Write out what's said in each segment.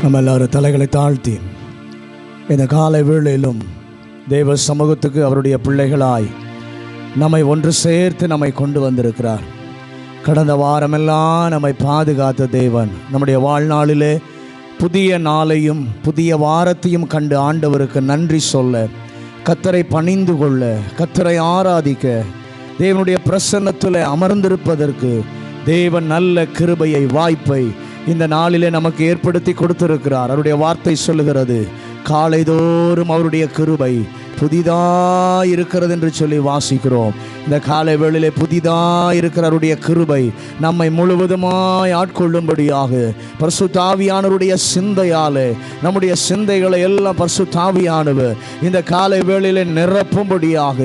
நம்ம எல்லாரும் தலைகளை தாழ்த்தி இந்த காலை வேளையிலும் தேவ சமூகத்துக்கு அவருடைய பிள்ளைகளாய் நம்மை ஒன்று சேர்த்து நம்மை கொண்டு வந்திருக்கிறார். கடந்த வாரமெல்லாம் நம்மை பாதுகாத்த தேவன் நம்முடைய வாழ்நாளிலே புதிய நாளையும் புதிய வாரத்தையும் கண்டு ஆண்டவருக்கு நன்றி சொல்ல, கர்த்தரை பணிந்து கொள்ள, கர்த்தரை ஆராதிக்க, தேவனுடைய பிரசன்னத்தில் அமர்ந்திருப்பதற்கு தேவன் நல்ல கிருபையை, வாய்ப்பை இந்த நாளிலே நமக்கு ஏற்படுத்தி கொடுத்திருக்கிறார். அவருடைய வார்த்தை சொல்லுகிறது, காலைதோறும் அவருடைய கிருபை புதிதாக இருக்கிறது என்று சொல்லி வாசிக்கிறோம். இந்த காலை வேளையிலே புதிதாக இருக்கிற அவருடைய கிருபை நம்மை முழுவதுமாய் ஆட்கொள்ளும்படியாக பரிசுத்த ஆவியானவருடைய சிந்தையாலே நம்முடைய சிந்தைகளை எல்லாம் பரிசுத்த ஆவியானவர் இந்த காலை வேளையிலே நிரப்பும்படியாக,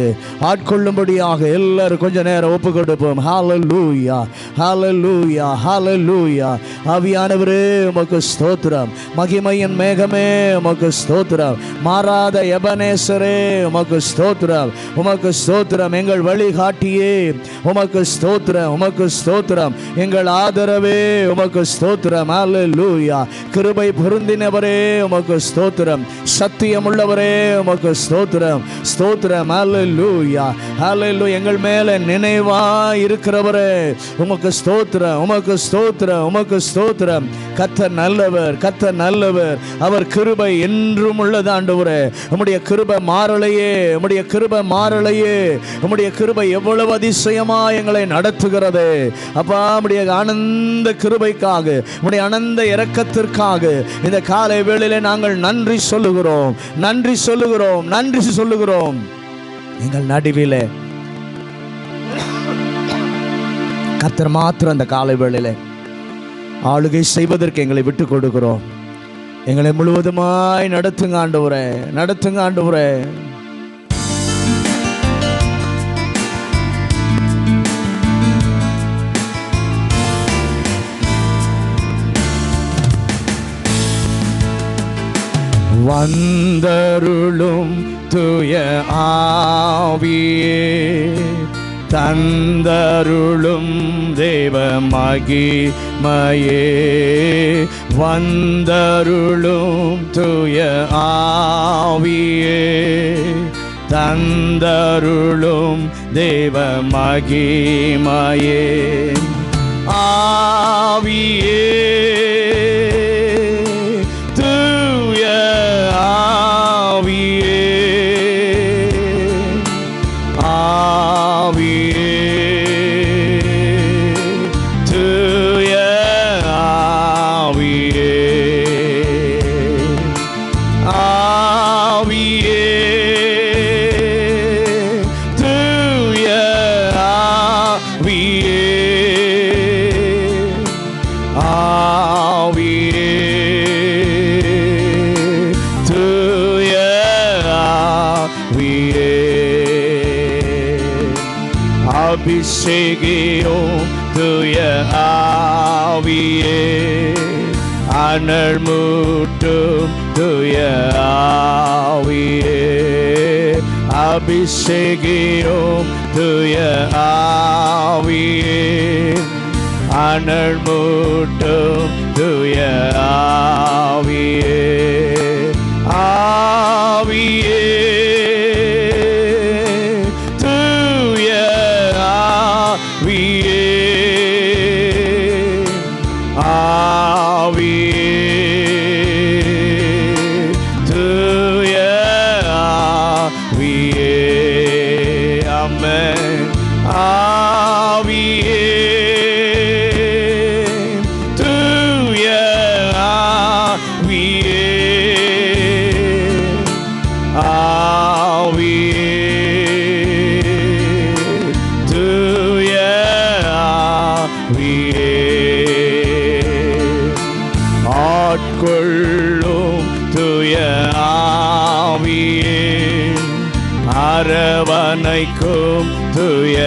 ஆட்கொள்ளும்படியாக எல்லாரும் கொஞ்ச நேரம் ஒப்பு கொடுப்போம். ஹல்லேலூயா, ஹல்லேலூயா, ஹல்லேலூயா. ஆவியானவரே உமக்கு ஸ்தோத்திரம், மகிமையின் மேகமே உமக்கு ஸ்தோத்திரம், மாறாத எபனேசரே உமக்கு ஸ்தோத்திரம், உமக்கு ஸ்தோத்திரம். எங்கள் வழிகாட்டியே உமக்கு ஸ்தோத்திரம், உமக்கு ஸ்தோத்திரம். எங்கள் ஆதரவே உமக்கு ஸ்தோத்திரம். ஹல்லேலூயா. கிருபை பொருந்தினவரே உமக்கு ஸ்தோத்திரம், சத்தியமுள்ளவரே உமக்கு ஸ்தோத்திரம், ஸ்தோத்திரம். ஹல்லேலூயா, ஹல்லேலூயா. எங்கள் மேலே நினைவாய் இருக்கிறவரே உமக்கு ஸ்தோத்திரம், உமக்கு ஸ்தோத்திரம், உமக்கு ஸ்தோத்திரம். கர்த்தர் நல்லவர், கர்த்தர் நல்லவர். அவர் கிருபை என்றும் உள்ளது. ஆண்டவரே உம்முடைய கிருபை மாறலையே, உம்முடைய கிருபை மாறலையே. உம்முடைய கிருபை எவ்வளவு அதிசயமா எங்களை நடத்துகிறது அப்பா. உம்முடைய ஆனந்த கிருபைக்காக, உம்முடைய ஆனந்த இரக்கத்திற்காக இந்த காலை வேளையிலே நாங்கள் நன்றி சொல்லுகிறோம், நன்றி சொல்லுகிறோம், நன்றி சொல்லுகிறோம். எங்கள் நடுவிலே கர்த்தர் மாத்திரம் அந்த காலை வேளையிலே ஆளுகை செய்வதற்கு எங்களை விட்டு கொடுக்கிறோம். எங்களை முழுவதுமாய் நடத்துங்க ஆண்டவரே, நடத்துங்க ஆண்டவரே. வந்தருளும் தூய ஆவியே, தந்தருளும் தேவ மகிமையே. வந்தருளும் தூய ஆவியே, தந்தருளும் தேவ மகிமையே. ஆவியே, தூய ஆவியே, ஆவியே, தூய ஆவியே, ஆவியே, தூய ஆவியே, ஆவியே, தூய ஆவியே. அபிஷேகியும் தூய ஆவியே, அனல் மூட்டும் தூய ஆவியே. அபிஷேகியும் தூய ஆவியே, அனல் மூட்டும் தூய ஆவியே. ஆவியே, தூய ஆவியே, ஆவியே, தூய ஆவியே. ஆமென். ஆவியே, தூய ஆவியே, ஆவியே, தூய ஆவியே. ஆட்கொள்ளும் தூய ஆவியே, அரவணைக்கும் தூய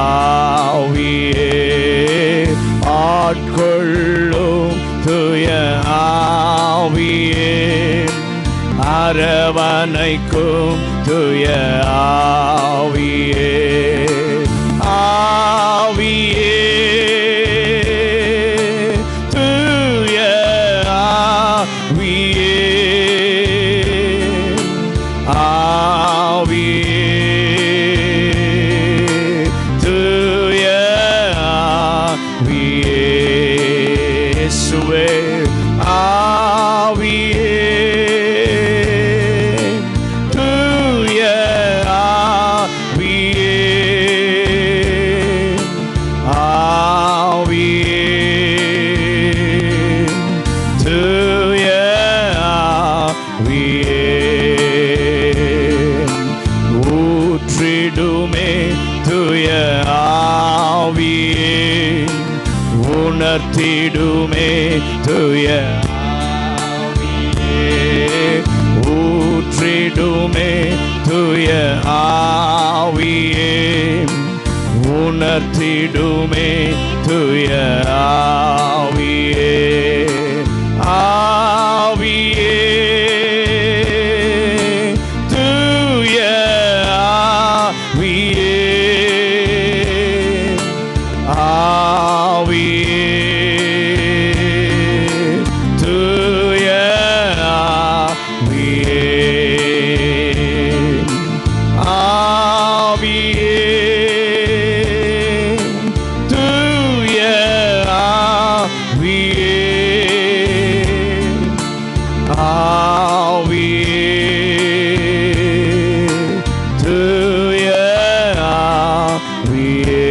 ஆவியே. ஆட்கொள்ளும் தூய ஆவியே, அரவணைக்கும் தூய ஆவியே. ஆவியே, தூய இயேசுவே ஆவியே தூய ஆவியே ஆவியே தூய ஆவியே ஊற்றிடுமே தூய ஆவியே உணர்த்திடுமே தூய ஆவியே ஊற்றிடுமே தூய ஆவியே உணர்த்திடுமே தூய ஆவியே ஆவியே தூய ஆவியே ஆவியே தூய ஆவியே ஆவியே தூய ஆவியே ஆவியே தூய ஆவியே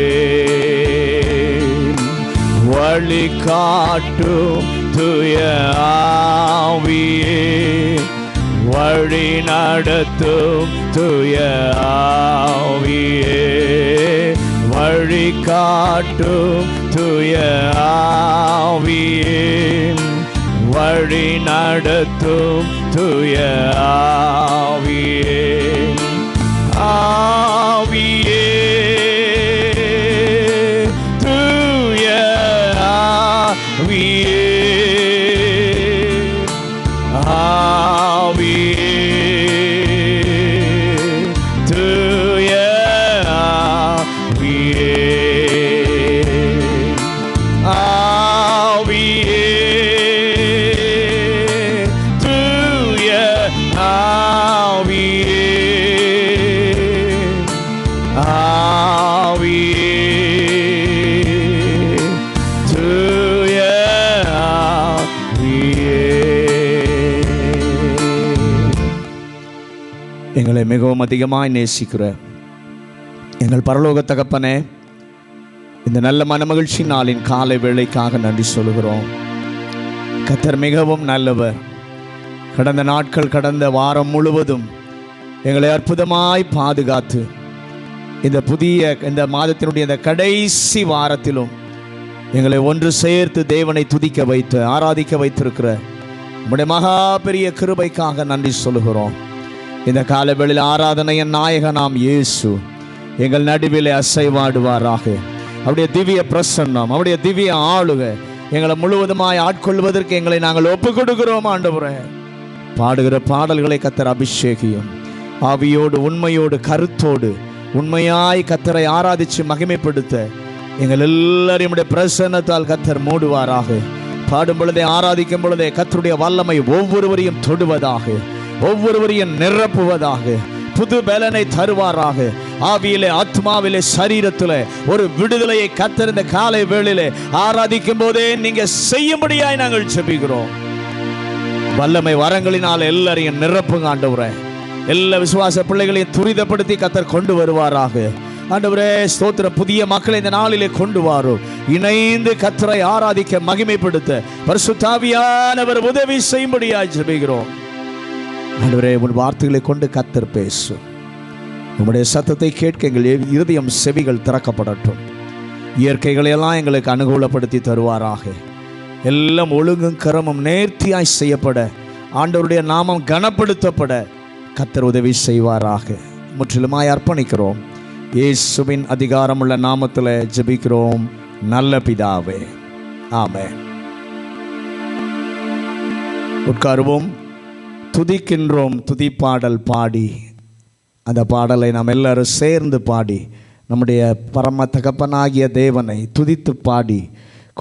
வழி காட்டும் தூய ஆவியே வழி நடத்தும் தூய ஆவியே வழி காட்டும் தூய ஆவியே வழி நடத்தும் தூய ஆவியே ஆவியே தூய ஆவியே ஆவியே தூய ஆவியே ஆவியே தூய ஆவியே ஆவியே தூய ஆவியே. எங்களை மிகவும் அதிகமாய் நேசிக்கிற எங்கள் பரலோக தகப்பனே, இந்த நல்ல மனமகிழ்ச்சி நாளின் காலை வேளைக்காக நன்றி சொல்கிறோம். கர்த்தர் மிகவும் நல்லவர். கடந்த நாட்கள், கடந்த வாரம் முழுவதும் எங்களை அற்புதமாய் பாதுகாத்து இந்த மாதத்தினுடைய இந்த கடைசி வாரத்திலும் எங்களை ஒன்று சேர்த்து தேவனை துதிக்க வைத்து ஆராதிக்க வைத்திருக்கிற உம்முடைய மகா பெரிய கிருபைக்காக நன்றி சொல்கிறோம். இந்த காலவெளியில் ஆராதனையின் நாயகனாம் இயேசு எங்கள் நடுவிலே அசைவாடுவாராக. அவருடைய திவ்ய பிரசன்னம், அவருடைய திவ்ய ஆளுகை எங்களை முழுவதுமாய் ஆட்கொள்வதற்கு எங்களை நாங்கள் ஒப்புக் கொடுக்கிறோம். ஆண்டவரே, பாடுகிற பாடல்களை கர்த்தர் அபிஷேகியும் ஆவியோடு உண்மையோடு கருத்தோடு உண்மையாய் கர்த்தரை ஆராதித்து மகிமைப்படுத்த எங்கள் எல்லாரையும் பிரசன்னத்தால் கர்த்தர் மூடுவாராக. பாடும் பொழுதே, ஆராதிக்கும் பொழுதே கர்த்தருடைய வல்லமை ஒவ்வொருவரையும் தொடுவதாக, ஒவ்வொருவரையும் நிரப்புவதாக, புது பலனை தருவாராக. ஆவியிலே, ஆத்மாவிலே, சரீரத்திலே ஒரு விடுதலையை கர்த்தர் இந்த காலை வேளையிலே ஆராதிக்கும் போதே நீங்க செய்யும்படியாய் நாங்கள் ஜெபிக்கிறோம். வல்லமை வரங்களினால் எல்லாரையும் நிரப்புங்க ஆண்டவரே. எல்லா விசுவாச பிள்ளைகளையும் துரிதப்படுத்தி கர்த்தர் கொண்டு வருவாராக. ஆண்டவரே ஸ்தோத்திரம். புதிய மக்களை இந்த நாளிலே கொண்டு வாரும். இணைந்து கர்த்தரை ஆராதிக்க மகிமைப்படுத்த பரிசுத்த ஆவியானவர் உதவி செய்யும்படியாய் ஜெபிக்கிறோம். ஆண்டவரே, உன் வார்த்தைகளை கொண்டு கர்த்தர் பேசும். உம்முடைய சத்தத்தை கேட்க எங்கள் இருதயம் செவிகள் திறக்கப்படட்டும். இயற்கைகளையெல்லாம் எங்களுக்கு அனுகூலப்படுத்தி தருவாராக. எல்லாம் ஒழுங்கும் கரமும் நேர்த்தியாய் செய்யப்பட, ஆண்டவருடைய நாமம் கனப்படுத்தப்பட கர்த்தர் உதவி செய்வாராக. முற்றிலுமாய் அர்ப்பணிக்கிறோம். இயேசுவின் அதிகாரமுள்ள நாமத்தில் ஜெபிக்கிறோம் நல்ல பிதாவே, ஆமென். உட்காருவோம். துதிக்கின்றோம் துதிப்பாடல் பாடி, அந்த பாடலை நாம் எல்லாரும் சேர்ந்து பாடி நம்முடைய பரம தகப்பனாகிய தேவனை துதித்து பாடி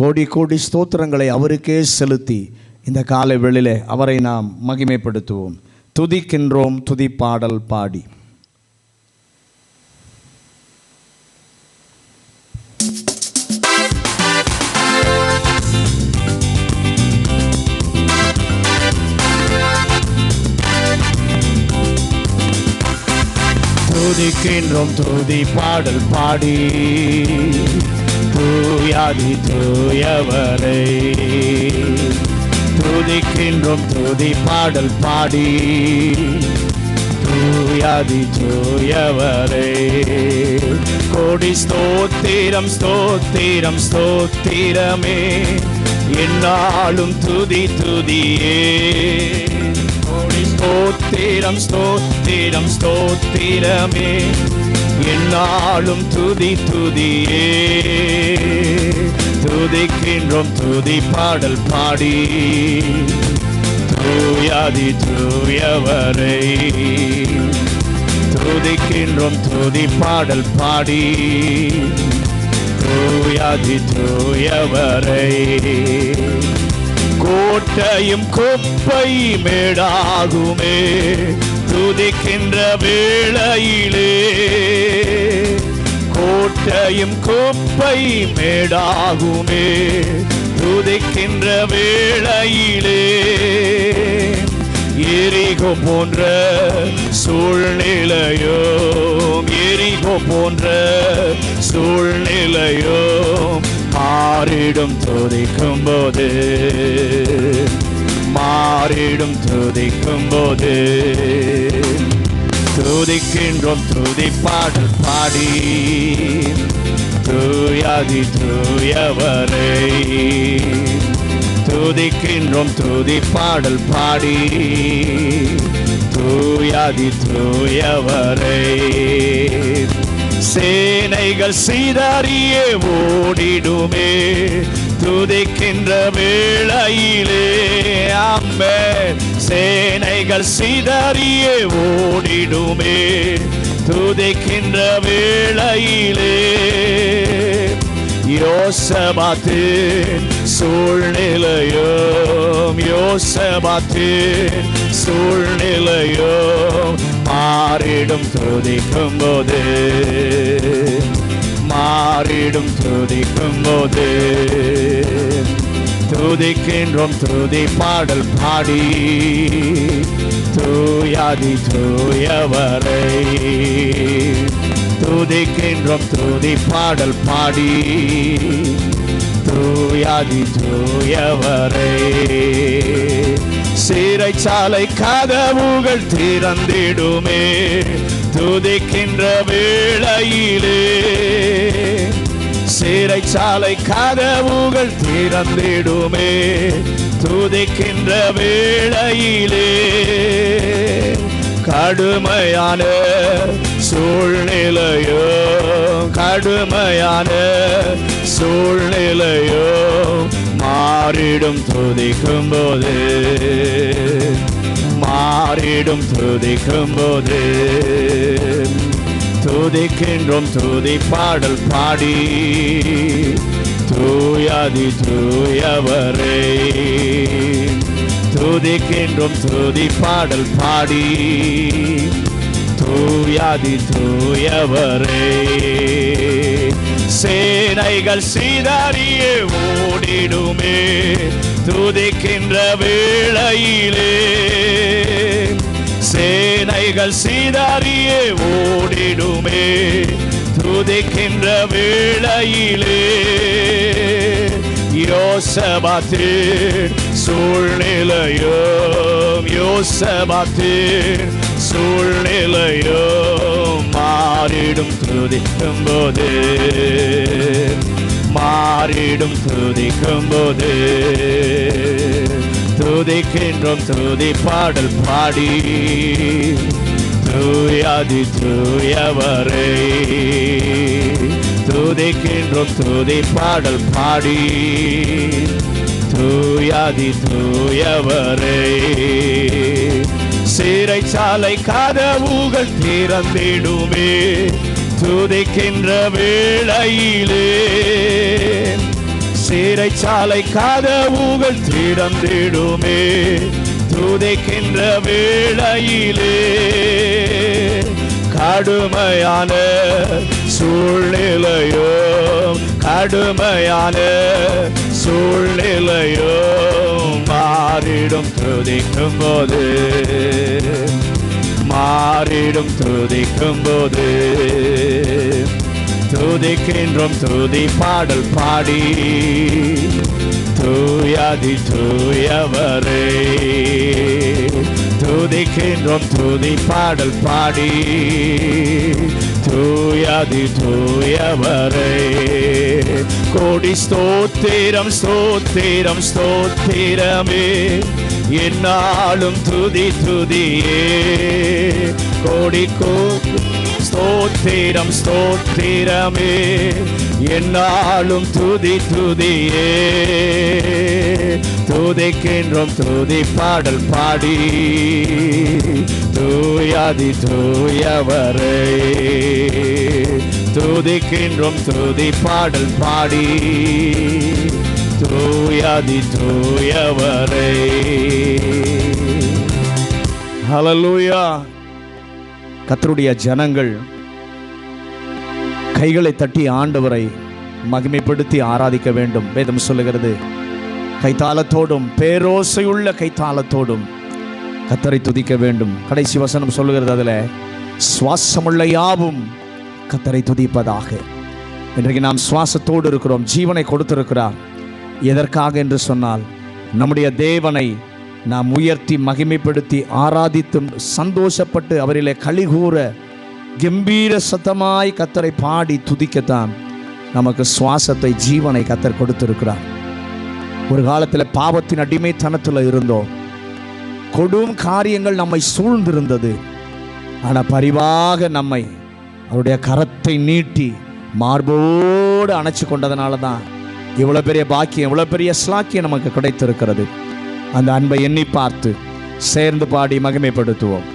கோடி கோடி ஸ்தோத்திரங்களை அவருக்கே செலுத்தி இந்த காலை வேளையிலே அவரை நாம் மகிமைப்படுத்துவோம். துதிக்கின்றோம் துதிப்பாடல் பாடி. துதிக்கின்றோம் துதி பாடல் பாடி தூயாதி தூயவரை. துதிக்கின்றோம் துதி பாடல் பாடி தூயாதி தூயவரை. கோடி ஸ்தோத்திரம் ஸ்தோத்திரம் ஸ்தோத்திரமே, என்னாலும் துதி துதியே. கோடி ஸ்தோத்திரம் ஸ்தோத்திரம் ஸ்தோத்திரமே, என்னாலும் துதி துதியே. துதிக்கின்றோம் துதி பாடல் பாடி தூயாதி தூயவரை. துதிக்கின்றோம் துதி பாடல் பாடி தூயாதி தூயவரை. கோட்டையும் குப்பை மேடாகுமே துதிக்கின்ற வேளையிலே. கோட்டையும் குப்பை மேடாகுமே துதிக்கின்ற வேளையிலே. எரிகோ போன்ற சூழ்நிலையோ, எரிகோ போன்ற சூழ்நிலையோ மாறிடும் துதிக்கும் போது, மாறிடும் துதிக்கும் போது. துதிக்கின்றோம் துதி பாடல் பாடி தூயாதி தூயவரை. துதிக்கின்றோம் துதி பாடல் பாடி தூயாதி தூயவரை. சேனைகள் சிதறியே ஓடிடுமே துதிக்கின்ற வேளையிலே. ஆமென். சேனைகள் சிதறியே ஓடிடுமே துதிக்கின்ற வேளையிலே. யோசபாத்தின் சூழ்நிலையும், யோசபாத்தின் சூழ்நிலையும் மாறிடும் துதிக்கும் போது, மாறிடும் துதிக்கும் போது. துதிக்கின்றோம் துதி பாடல் பாடி தூயாதி தூயவரை. துதிக்கின்றோம் துதி பாடல் பாடி தூயாதி தூயவரை. சிறைச்சாலை கதவுகள் திறந்திடுமே துதிக்கின்ற வேளையிலே. சிறைச்சாலை கதவுகள் திறந்திடுமே துதிக்கின்ற வேளையிலே. கடுமையான சூழ்நிலையோ, கடுமையான சூழ்நிலையோ மாறிடும் துதிக்கும் போது, மாறிடும் துதிக்கும் போது. துதிக்கின்றோம் துதி பாடல் பாடி தூயாதி தூயவரை. துதிக்கின்றோம் துதி பாடல் பாடி தூயாதி தூயவரை. சேனைகள் சிதறியே ஓடிடுமே துதிக்கின்ற வேளையிலே. சேனைகள் சிதறியே ஓடிடுமே துதிக்கின்ற வேளையிலே. யோசபாத்தின் சூழ்நிலையோ, யோசபாத்தின் சூழ்நிலையோ மாறிடும் துதிக்கும் போது, மாறிடும் துதிக்கும் போது. துதிக்கின்றோம் துதி பாடல் பாடி தூயாதி தூயவரை. துதிக்கின்றோம் துதி பாடல் பாடி தூயாதி தூயவரை. சிறைச்சாலை கதவுகள் திறந்திடுமே துதிக்கின்ற வேளையிலே. சிறைச்சாலை கதவுகள் திறந்திடுமே துதிக்கின்ற வேளையிலே. கடுமையான சூழ்நிலையோ, கடுமையான மாறிடும் துதிக்கும் போது. துதிக்கின்றோம் துதி பாடல் பாடி, தூயாதி தூயவரே. துதிக்கின்றோம் துதி பாடல் பாடி, தூயாதி தூயவரே. கோடி ஸ்தோத்திரம் ஸ்தோத்திரம் ஸ்தோத்திரமே, என்னாலும் துதி துதியே. கோடி ஸ்தோத்திரம் ஸ்தோத்திரமே, என்னாலும் துதி துதியே. துதிக்கின்றோம் துதி பாடல் பாடி, தூயாதி தூயவரே. துதிக்கின்றோம் துதி பாடல் பாடி, தூயாதி தூயவரே. ஹல்லேலூயா. கர்த்தருடைய ஜனங்கள் கைகளை தட்டி ஆண்டவரை மகிமைப்படுத்தி ஆராதிக்க வேண்டும். வேதம் சொல்லுகிறது, கைத்தாளத்தோடும் பேரோசையுள்ள கைத்தாளத்தோடும் கர்த்தரை துதிக்க வேண்டும். கடைசி வசனம் சொல்லுகிறது, அதில் சுவாசமுள்ள யாவும் கர்த்தரை துதிப்பதாக. இன்றைக்கு நாம் சுவாசத்தோடு இருக்கிறோம். ஜீவனை கொடுத்திருக்கிறார். எதற்காக என்று சொன்னால், நம்முடைய தேவனை நாம் உயர்த்தி மகிமைப்படுத்தி ஆராதித்து சந்தோஷப்பட்டு அவரிலே களிகூற கம்பீர சத்தமாய் கர்த்தரை பாடி துதிக்கத்தான் நமக்கு சுவாசத்தை, ஜீவனை கர்த்தர் கொடுத்திருக்கிறார். ஒரு காலத்தில் பாவத்தின் அடிமைத்தனத்தில் இருந்தோம். கொடும் காரியங்கள் நம்மை சூழ்ந்திருந்தது. ஆனால் பரிவாக நம்மை அவருடைய கரத்தை நீட்டி மார்போடு அணைச்சு கொண்டதுனால தான் இவ்வளோ பெரிய பாக்கியம், இவ்வளோ பெரிய ஸ்லாக்கியம் நமக்கு கிடைத்திருக்கிறது. அந்த அன்பை எண்ணி பார்த்து சேர்ந்து பாடி மகிமைப்படுத்துவோம்.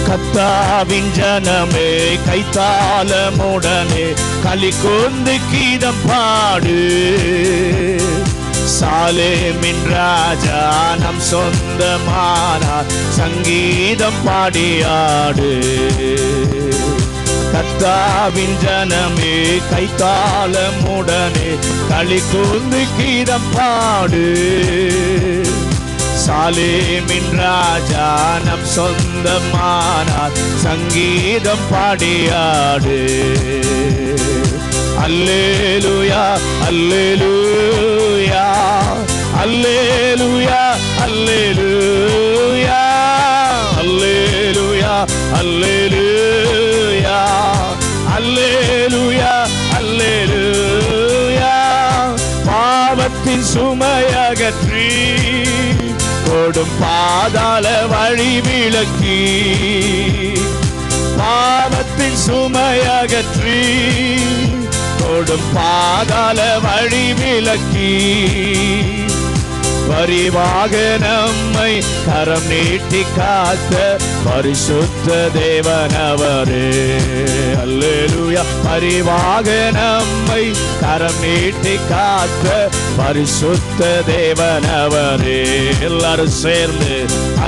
கர்த்தாவின் ஜனமே கைத்தாளமுடனே களி கூர்ந்து கீதம் பாடு. சாலேமின் ராஜா நம் சொந்தமானார், சங்கீதம் பாடியாடு. கர்த்தாவின் ஜனமே கைத்தாளமுடனே களி கூர்ந்து கீதம் பாடு. சாலேமின் ராஜா நம் சொந்தமானார், சங்கீதம் பாடியாடு. அல்லேலூயா அல்லேலூயா அல்லேலூயா அல்லேலூயா அல்லேலூயா அல்லேலூயா அல்லேலூயா அல்லேலூயா. பாவத்தின் சுமையகற்றி கொடும் பாதாள வழி விலக்கி, பாவத்தின் சுமையகற்றி கொடும் பாதாள வழி விலக்கி, பரிவாக நம்மை கரம் நீட்டி காத்த பரிசுத்த தேவனவரே. அல்லேலூயா. பரிவாக நம்மை கரம் நீட்டி காத்த பரிசுத்த தேவனவரே. எல்லாரும் சேர்ந்து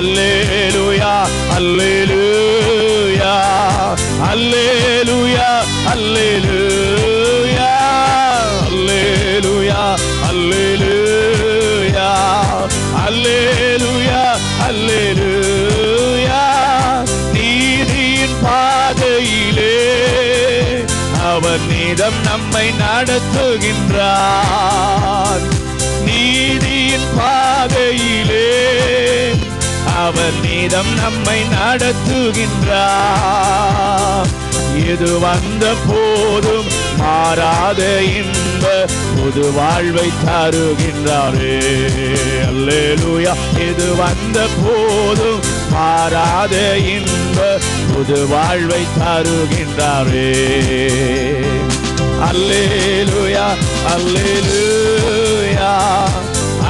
அல்லேலூயா அல்லேலூயா அல்லேலூயா அல்லேலூயா அல்லேலூயா அல்லேலூயா அல்லேலூயா அல்லேலூயா. நீதியின் பாதையிலே அவர் நீதம் நம்மை நடத்துகின்றார். நீதியின் பாதையிலே அவர் நீதம் நம்மை நடத்துகின்றார். எது வந்த போதும் மாறாத இன்ப புது வாழ்வை தருகின்றாரே. அல்லேலூயா. எது வந்த போதும் மாறாத இன்ப புது வாழ்வை தருகின்றாரே. அல்லேலூயா அல்லேலூயா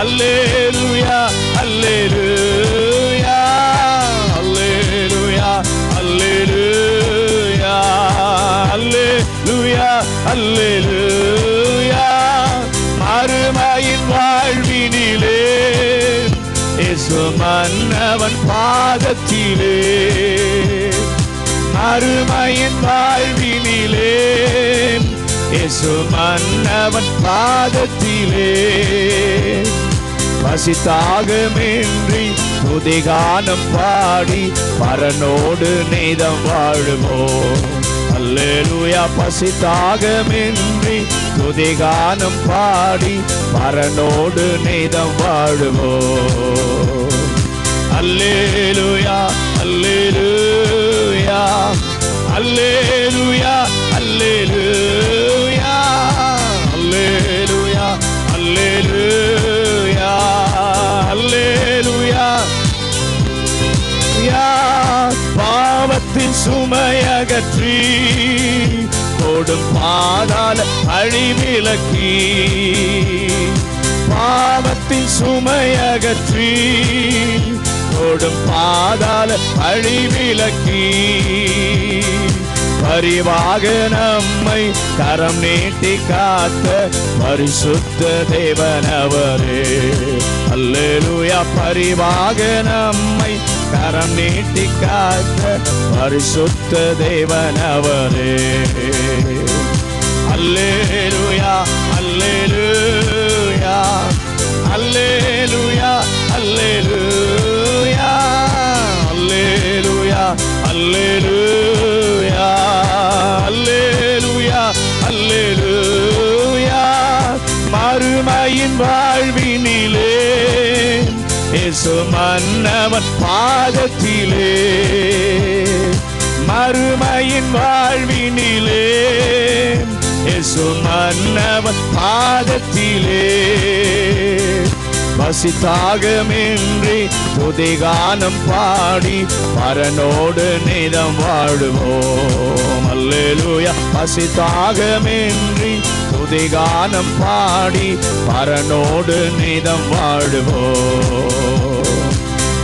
அல்லேலூயா அல்லேலூயா அல்லேலூயா அல்லேலூயா அல்லேலூயா அல்லேலூயா. மறுமையின் வாழ்வினிலே இயேசு மன்னவன் பாதத்திலே, மறுமையின் வாழ்வினிலே இயேசு மன்னவன் பாதத்திலே பசித்தாகமின்றி துதிகானம் பாடி பரனோடு நீதம் வாழுவோம். அல்லேலூயா. பசித்தாகமின்றி துதிகானம் பாடி பரனோடு நீதம் வாழுவோம். அல்லேலூயா அல்லேலூயா அல்லேலூயா அல்லேலூயா அல்லேலூயா அல்லேலூயா அல்லேலூயா. பாவத்தின் சுமையகற்றி கொடும் பாதாள அழிவிலக்கி, பாவத்தின் சுமையகற்றி கொடும் பாதாள அழிவிலக்கி, பரிவாக நம்மை கரம் நீட்டி காத்த பரிசுத்த தேவனவரே. அல்லேலூயா. பரிவாக நம்மை கரம் நீட்டி காத்த பரிசுத்த தேவனவரே. அல்லேலூயா அல்லேலூயா அல்லேலூயா அல்லேலூயா அல்லேலூயா அல்லேலூயா அல்லேலூயா அல்லேலூயா. மறுமையின் வாழ்வினிலே இயேசு மன்னவன் பாதத்திலே, மறுமையின் வாழ்வினிலே இயேசு மன்னவன் பாதத்திலே பசித்தாகமின்றி துதிகானம் பாடி பரனோடு நீதம் வாழுவோம். அல்லேலூயா. பசித்தாகமின்றி துதிகானம் பாடி பரனோடு நீதம் வாழுவோம்.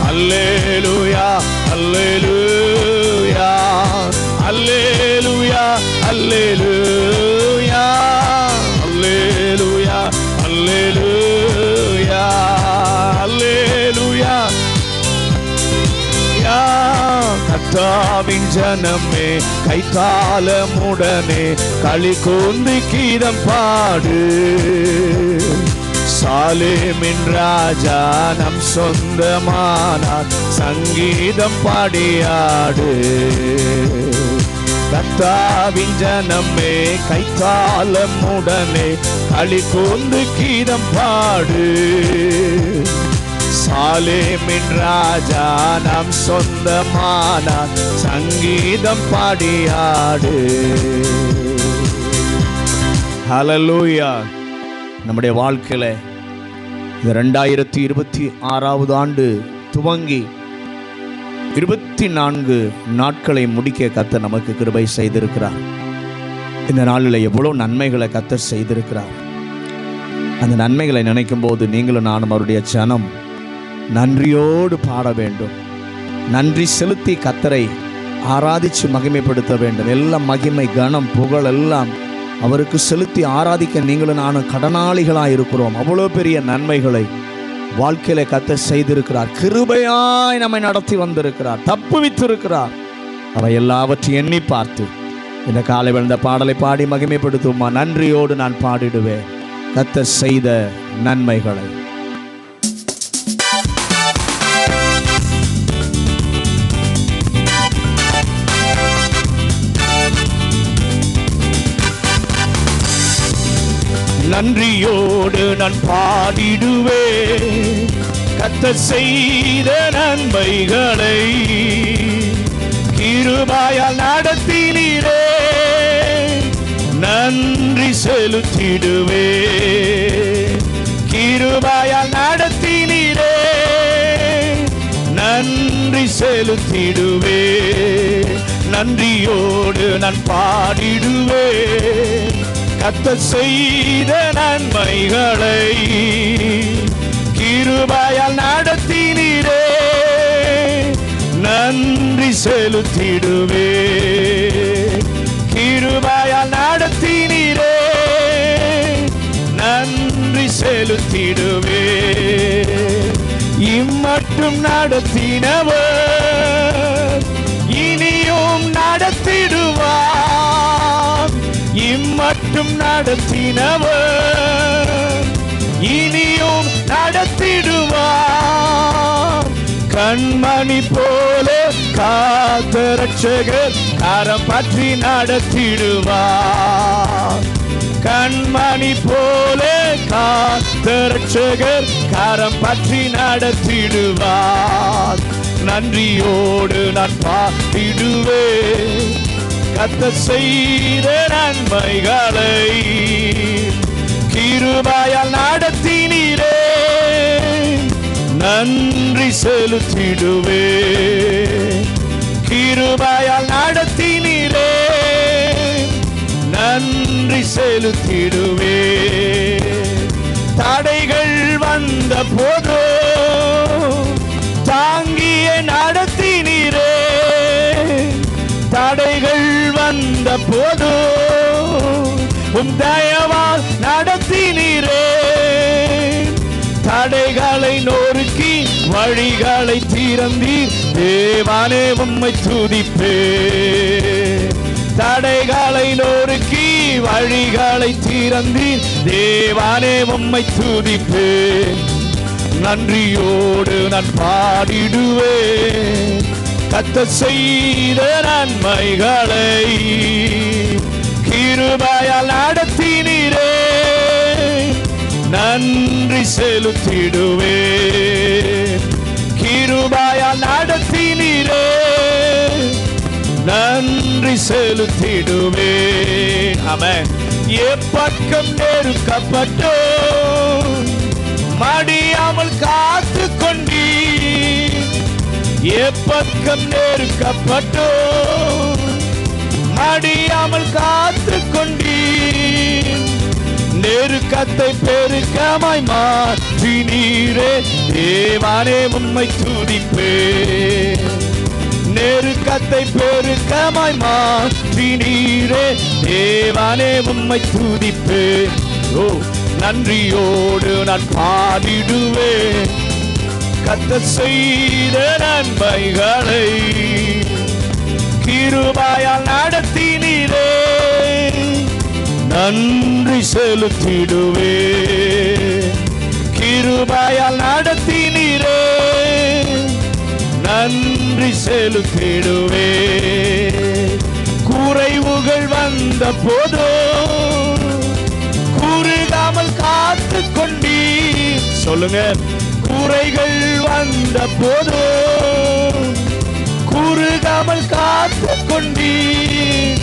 அல்லேலூயா அல்லேலூயா அல்லேலூயா அல்லேலூயா அல்லேலூயா அல்லேலூயா அல்லேலூயா. கர்த்தாவின் ஜனமே கைத்தாளமுடனே களி கூர்ந்து கீதம் பாடு, சாலேமின் ராஜா நம் சொந்தமானார் சங்கீதம் பாடியாடு. கர்த்தாவின் ஜனமே கைத்தாளமுடனே களி கூர்ந்து கீதம் பாடு, சாலேமின் ராஜா நம் சொந்தமானார் சங்கீதம் பாடியாடு. ஹல்லேலூயா. நம்முடைய வாழ்க்கையில இந்த 2026 ஆண்டு துவங்கி 24 நாட்களை முடிக்க கர்த்தர் நமக்கு கிருபை செய்திருக்கிறார். இந்த நாளில் எவ்வளோ நன்மைகளை கர்த்தர் செய்திருக்கிறார். அந்த நன்மைகளை நினைக்கும் போது நீங்களும் நானும் அவருடைய ஜனம் நன்றியோடு பாட வேண்டும். நன்றி செலுத்தி கர்த்தரை ஆராதித்து மகிமைப்படுத்த வேண்டும். எல்லாம் மகிமை கனம் புகழ் எல்லாம் அவருக்கு செலுத்தி ஆராதிக்க நீங்களும் நானும் கடனாளிகளாக இருக்கிறோம். அவ்வளோ பெரிய நன்மைகளை வாழ்க்கையில கர்த்தர் செய்திருக்கிறார். கிருபையாய் நம்மை நடத்தி வந்திருக்கிறார், தப்புவித்திருக்கிறார். அவை எல்லாவற்றையும் எண்ணி பார்த்து இந்த காலை விழுந்த பாடலை பாடி மகிமைப்படுத்துமா. நன்றியோடு நான் பாடிடுவேன் கர்த்தர் செய்த நன்மைகளை. நன்றியோடு நான் பாடிடுவேன் கர்த்தர் செய்த நன்மைகளை. கிருபையால் நடத்தினீரே நன்றி செலுத்திடுவே. கிருபையால் நடத்தினீரே நன்றி செலுத்திடுவே. நன்றியோடு நான் பாடிடுவே கர்த்தர் செய்த நன்மைகளை. கிருபையால் நடத்தினீரே நன்றி செலுத்திடுவே. கிருபையால் நடத்தினீரே நன்றி செலுத்திடுவே. இம்மட்டும் நடத்தினவர் இனியும் நடத்திடுவார். இம்மட்டும் மட்டும் நடத்தினவர் இனியும் நடத்திடுவார். கண்மணி போல காத்த ரட்சகர் கரம் பற்றி நடத்திடுவார். கண்மணி போல காத்த ரட்சகர் கரம் பற்றி நடத்திடுவார். நன்றியோடு நான் பாடிடுவேன் கர்த்தர் செய்த நன்மைகளை. கிருபையால் நடத்தினீரே நன்றி செலுத்திடுவேன். கிருபையால் நடத்தினீரே நன்றி செலுத்திடுவேன். தடைகள் வந்த போதோ தாங்கிய நடத்தினீரே. தடைகள் வந்த போதோ உம் தயவால் நடத்தினீரே. தடைகளை நொறுக்கி வழிகளை திறந்தீர் தேவானே உம்மை துதிப்பேன். தடைகளை நொறுக்கி வழிகளை திறந்தீர் தேவானே உம்மை துதிப்பேன். நன்றியோடு நான் பாடிடுவேன் கர்த்தர் செய்த நன்மைகளை. கிருபையால் நடத்தினீரே நன்றி செலுத்திடுவேன். கிருபையால் நடத்தினீரே நன்றி செலுத்திடுவேன். ஆமென். எப்பக்கம் நெருக்கப்பட்டோ மடியாமல் காத்து கொண்டீர். எப்பக்கம் நெருக்கப்பட்டோ மடியாமல் காத்து கொண்டீர். நெருக்கத்தை பெருக்கமாய் மாற்றினீரே தேவானே உம்மை துதிப்பேன். நெருக்கத்தை பெருக்கமாய் மாற்றினீரே தேவானே உம்மை துதிப்பேன். ஓ நன்றியோடு நான் பாடிடுவேன் கர்த்தர் செய்த நன்மைகளை. கிருபையால் நடத்தினீரே நன்றி செலுத்திடுவேன். கிருபையால் நடத்தினீரே நன்றி செலுத்திடுவேன். குறைவுகள் வந்த போதோ கூறுகாமல் காத்து கொண்டீர். சொல்லுங்க. குறைகள் வந்த போதோ கூறுகாமல் காத்து கொண்டீர்.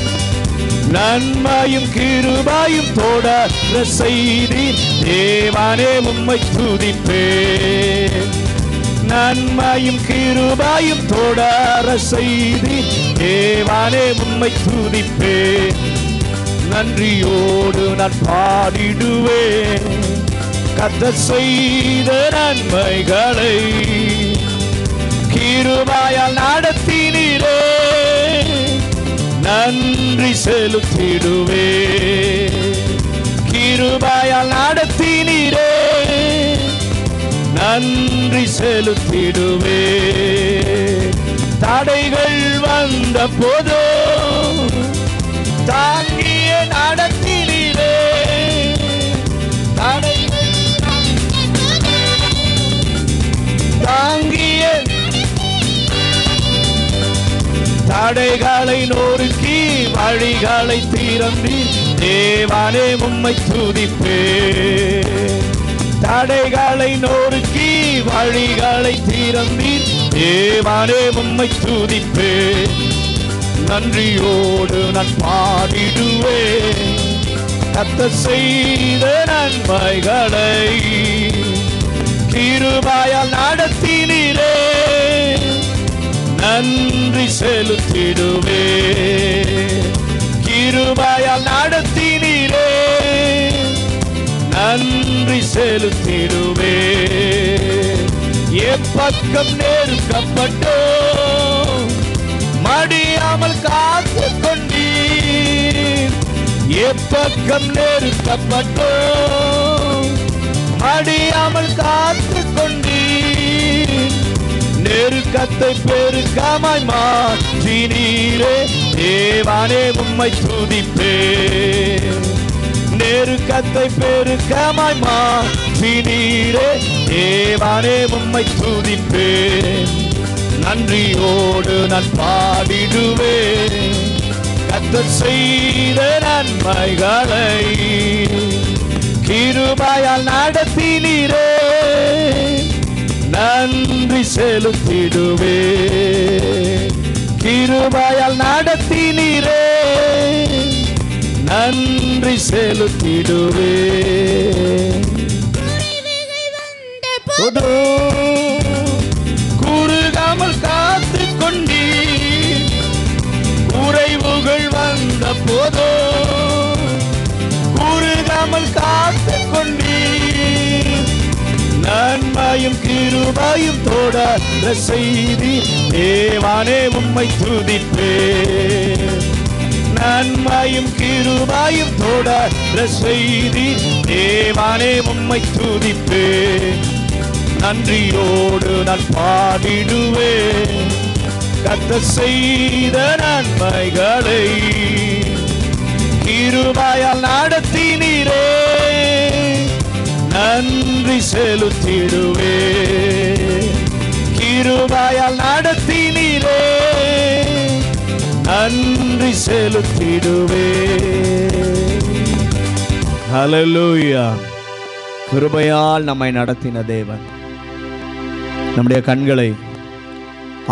நன்மையும் கிருபையும் தொடர செய்தீர் தேவானே உம்மை துதிப்பேன். நன்மையும் கிருபையும் தொடர செய்தீர் தேவானே உம்மை துதிப்பேன். நன்றியோடு நான் பாடிடுவேன் கர்த்தர் செய்த நன்மைகளை. கிருபையால் நடத்தினீரே நன்றி செலுத்திடுவேன். கிருபையால் நடத்தினீரே நன்றி செலுத்திடுவேன். தடைகள் வந்த போதோ தாங்கிய நடத்தினீரே. தடைகள் தாங்கிய தடைகளை நொறுக்கி வழிகளை திறந்தீர் தேவானே உம்மை துதிப்பேன். தடைகளை நொறுக்கி வழிகளை திறந்தீர் தேவானே உம்மை துதிப்பேன். நன்றியோடு நான் பாடிடுவேன் கர்த்தர் செய்த நன்மைகளை. கிருபையால் நடத்தினீரே நன்றி செலுத்திடுவேன். கிருபையால் நடத்தினீரே நன்றி செலுத்திடுவேன். எப்பக்கம் நெருக்கப்பட்டோ மடியாமல் காத்து கொண்டீர். எப்பக்கம் நெருக்கப்பட்டோ மடியாமல் காத்து கொண்டீர். நெருக்கத்தை பெருக்கமாய் மாற்றினீரே தேவானே உம்மை துதிப்பேன். பெருக்கத்தை பெருக்கமாய் மாற்றினீரே. தேவனே உம்மை துதிப்பேன், நன்றியோடு நான் பாடிடுவேன். கர்த்தர் செய்த நன்மைகளை கிருபையால் நடத்தினீரே. நன்றி செலுத்திடுவேன், கிருபையால் நடத்தினீரே. நன்றி செலுத்திடுவேன். கூறுகாமல் காத்து கொண்டீர், குறைவுகள் வந்த போதோ கூறுகாமல் காத்து கொண்டீர். நன்மையும் கிருபையும் தொடர செய்தி. தேவனே உம்மை துதிப்பேன், நன்மையும் கிருபையும் தொடர செய்தி. தேவனே உம்மை துதிப்பேன், நன்றியோடு நான் பாடிடுவேன். கர்த்தர் செய்த நன்மைகளை கிருபையால் நடத்தினீரே. நன்றி செலுத்திடுவேன், கிருபையால் நடத்தினீரே. நன்றி செலுத்திடுவேன். ஹல்லேலூயா. கிருபையால் நம்மை நடத்தின தேவன். நம்முடைய கண்களை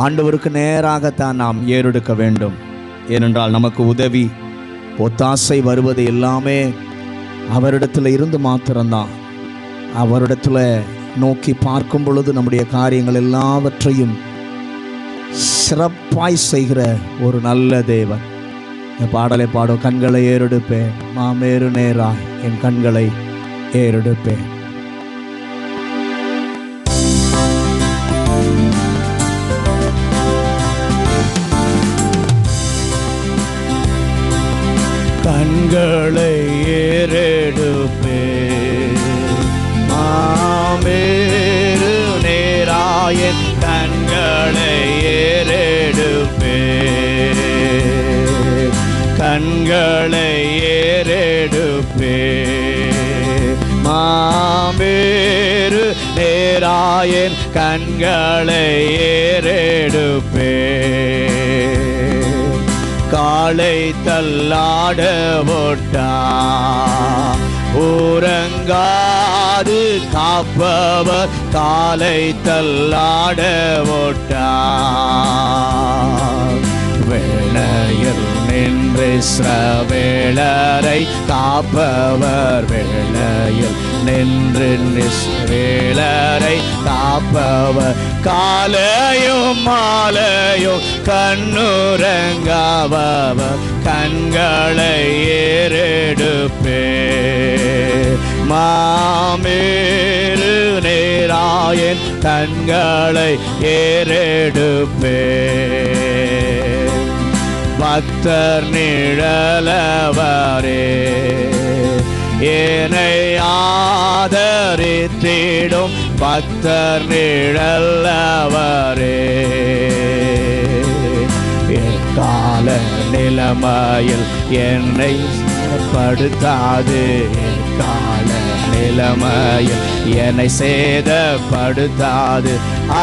ஆண்டவருக்கு நேராகத்தான் நாம் ஏறெடுக்க வேண்டும். ஏனென்றால் நமக்கு உதவி ஒத்தாசை வருவது எல்லாமே அவரிடத்தில் இருந்து மாத்திரம்தான். அவரிடத்தில் நோக்கி பார்க்கும் பொழுது நம்முடைய காரியங்கள் எல்லாவற்றையும் சிறப்பாய் செய்கிற ஒரு நல்ல தேவன். இந்த பாடலை பாடும். கண்களை ஏறெடுப்பேன், மாமேறு நேராய் என் கண்களை ஏறெடுப்பேன். கண்களை ஏறெடுப்பேன், மாமேறு நேராயன் கண்களை ஏறெடுப்பேன். கண்களை ஏறெடுப்பேன், மாமேறு நேராயன் கண்களை ஏறெடுப்பேன். காலை தள்ளாட ஓட்டா ஊரங்காது காப்பவர். காலை தள்ளாட ஓட்டா வேளையில் நின்று இஸ்ரவேலரை காப்பவர். வேளையில் நின்று இஸ்ரவேலரை காப்பவர். காலையும் மாலையும் கண்ணுறங்காபவர். கண்களை ஏறெடுப்பேன், மாமேறு நேராயன் கண்களை ஏறெடுப்பேன். பக்தர் நிழலவரே என்னை ஆதரித்திடும். பக்தர் நிழலவரே கால நிலைமையில் என்னை படுத்தாது. கால நிலைமையில் என்னை சேதப்படுத்தாது.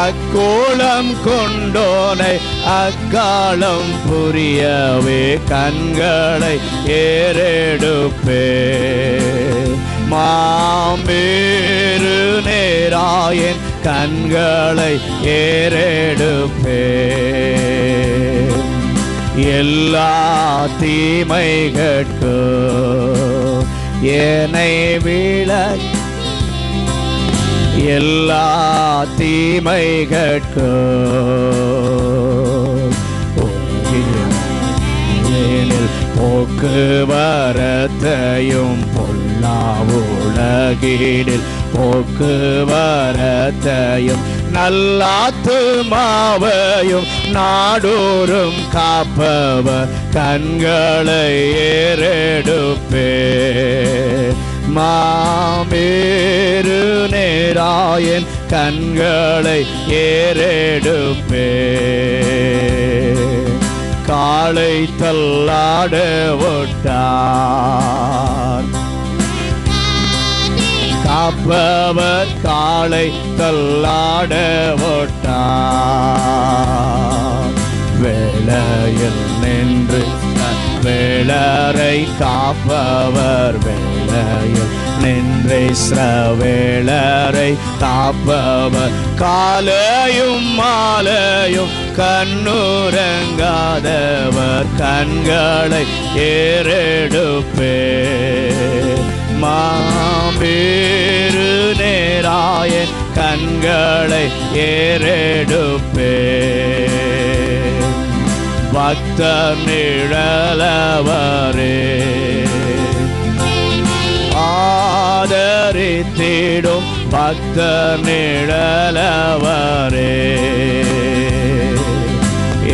அக்கோலம் கொண்டோனை அக்காலம் புரியவே கண்களை ஏறெடுப்பேன். மாமேறு நேராயன் கண்களை ஏறெடுப்பேன். எல்லா தீமைகட்கும் என்னை விலக்கி. எல்லா தீமைகட்கும் போக்குவரத்தையும் பொல்லா உலகினில் போக்குவரத்தையும் நல்லாத்துமாவையும் நாடோறும் காப்பவர். கண்களை ஏறெடுப்பேன், மாமேறு நேராயன் கண்களை ஏறெடுப்பேன். காலை தள்ளாட விட்டார், காப்பவர் காலை தள்ளாட விட்டார். வேளையில் நின்று வேளரை காப்பவர் வேளையில் நின்று இஸ்ரவேலரை காப்பவர் காலையும் மாலையும் கண்ணுறங்காதவர் கண்களை ஏறெடுப்பே. மாபெரு நேராய கண்களை ஏறெடுப்பே. பக்தர் நிழலவரே ஆதரித்திடும் பக்தர் நிழலவரே.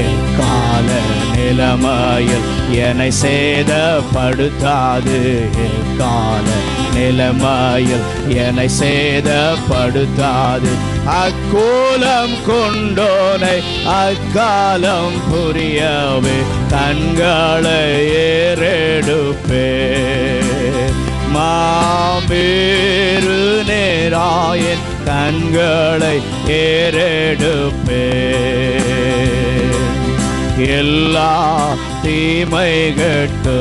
என் கால நிலைமையில் என்னை சேதப்படுத்தாது. என் கால நிலைமையில் என்னை சேதப்படுத்தாது. அக்கோலம் கொண்டோனை அக்காலம் புரியவே கண்களை ஏறெடுப்பே. மாபெரு நேராயன் கண்களை ஏறெடுப்பே. எல்லா தீமைகட்டு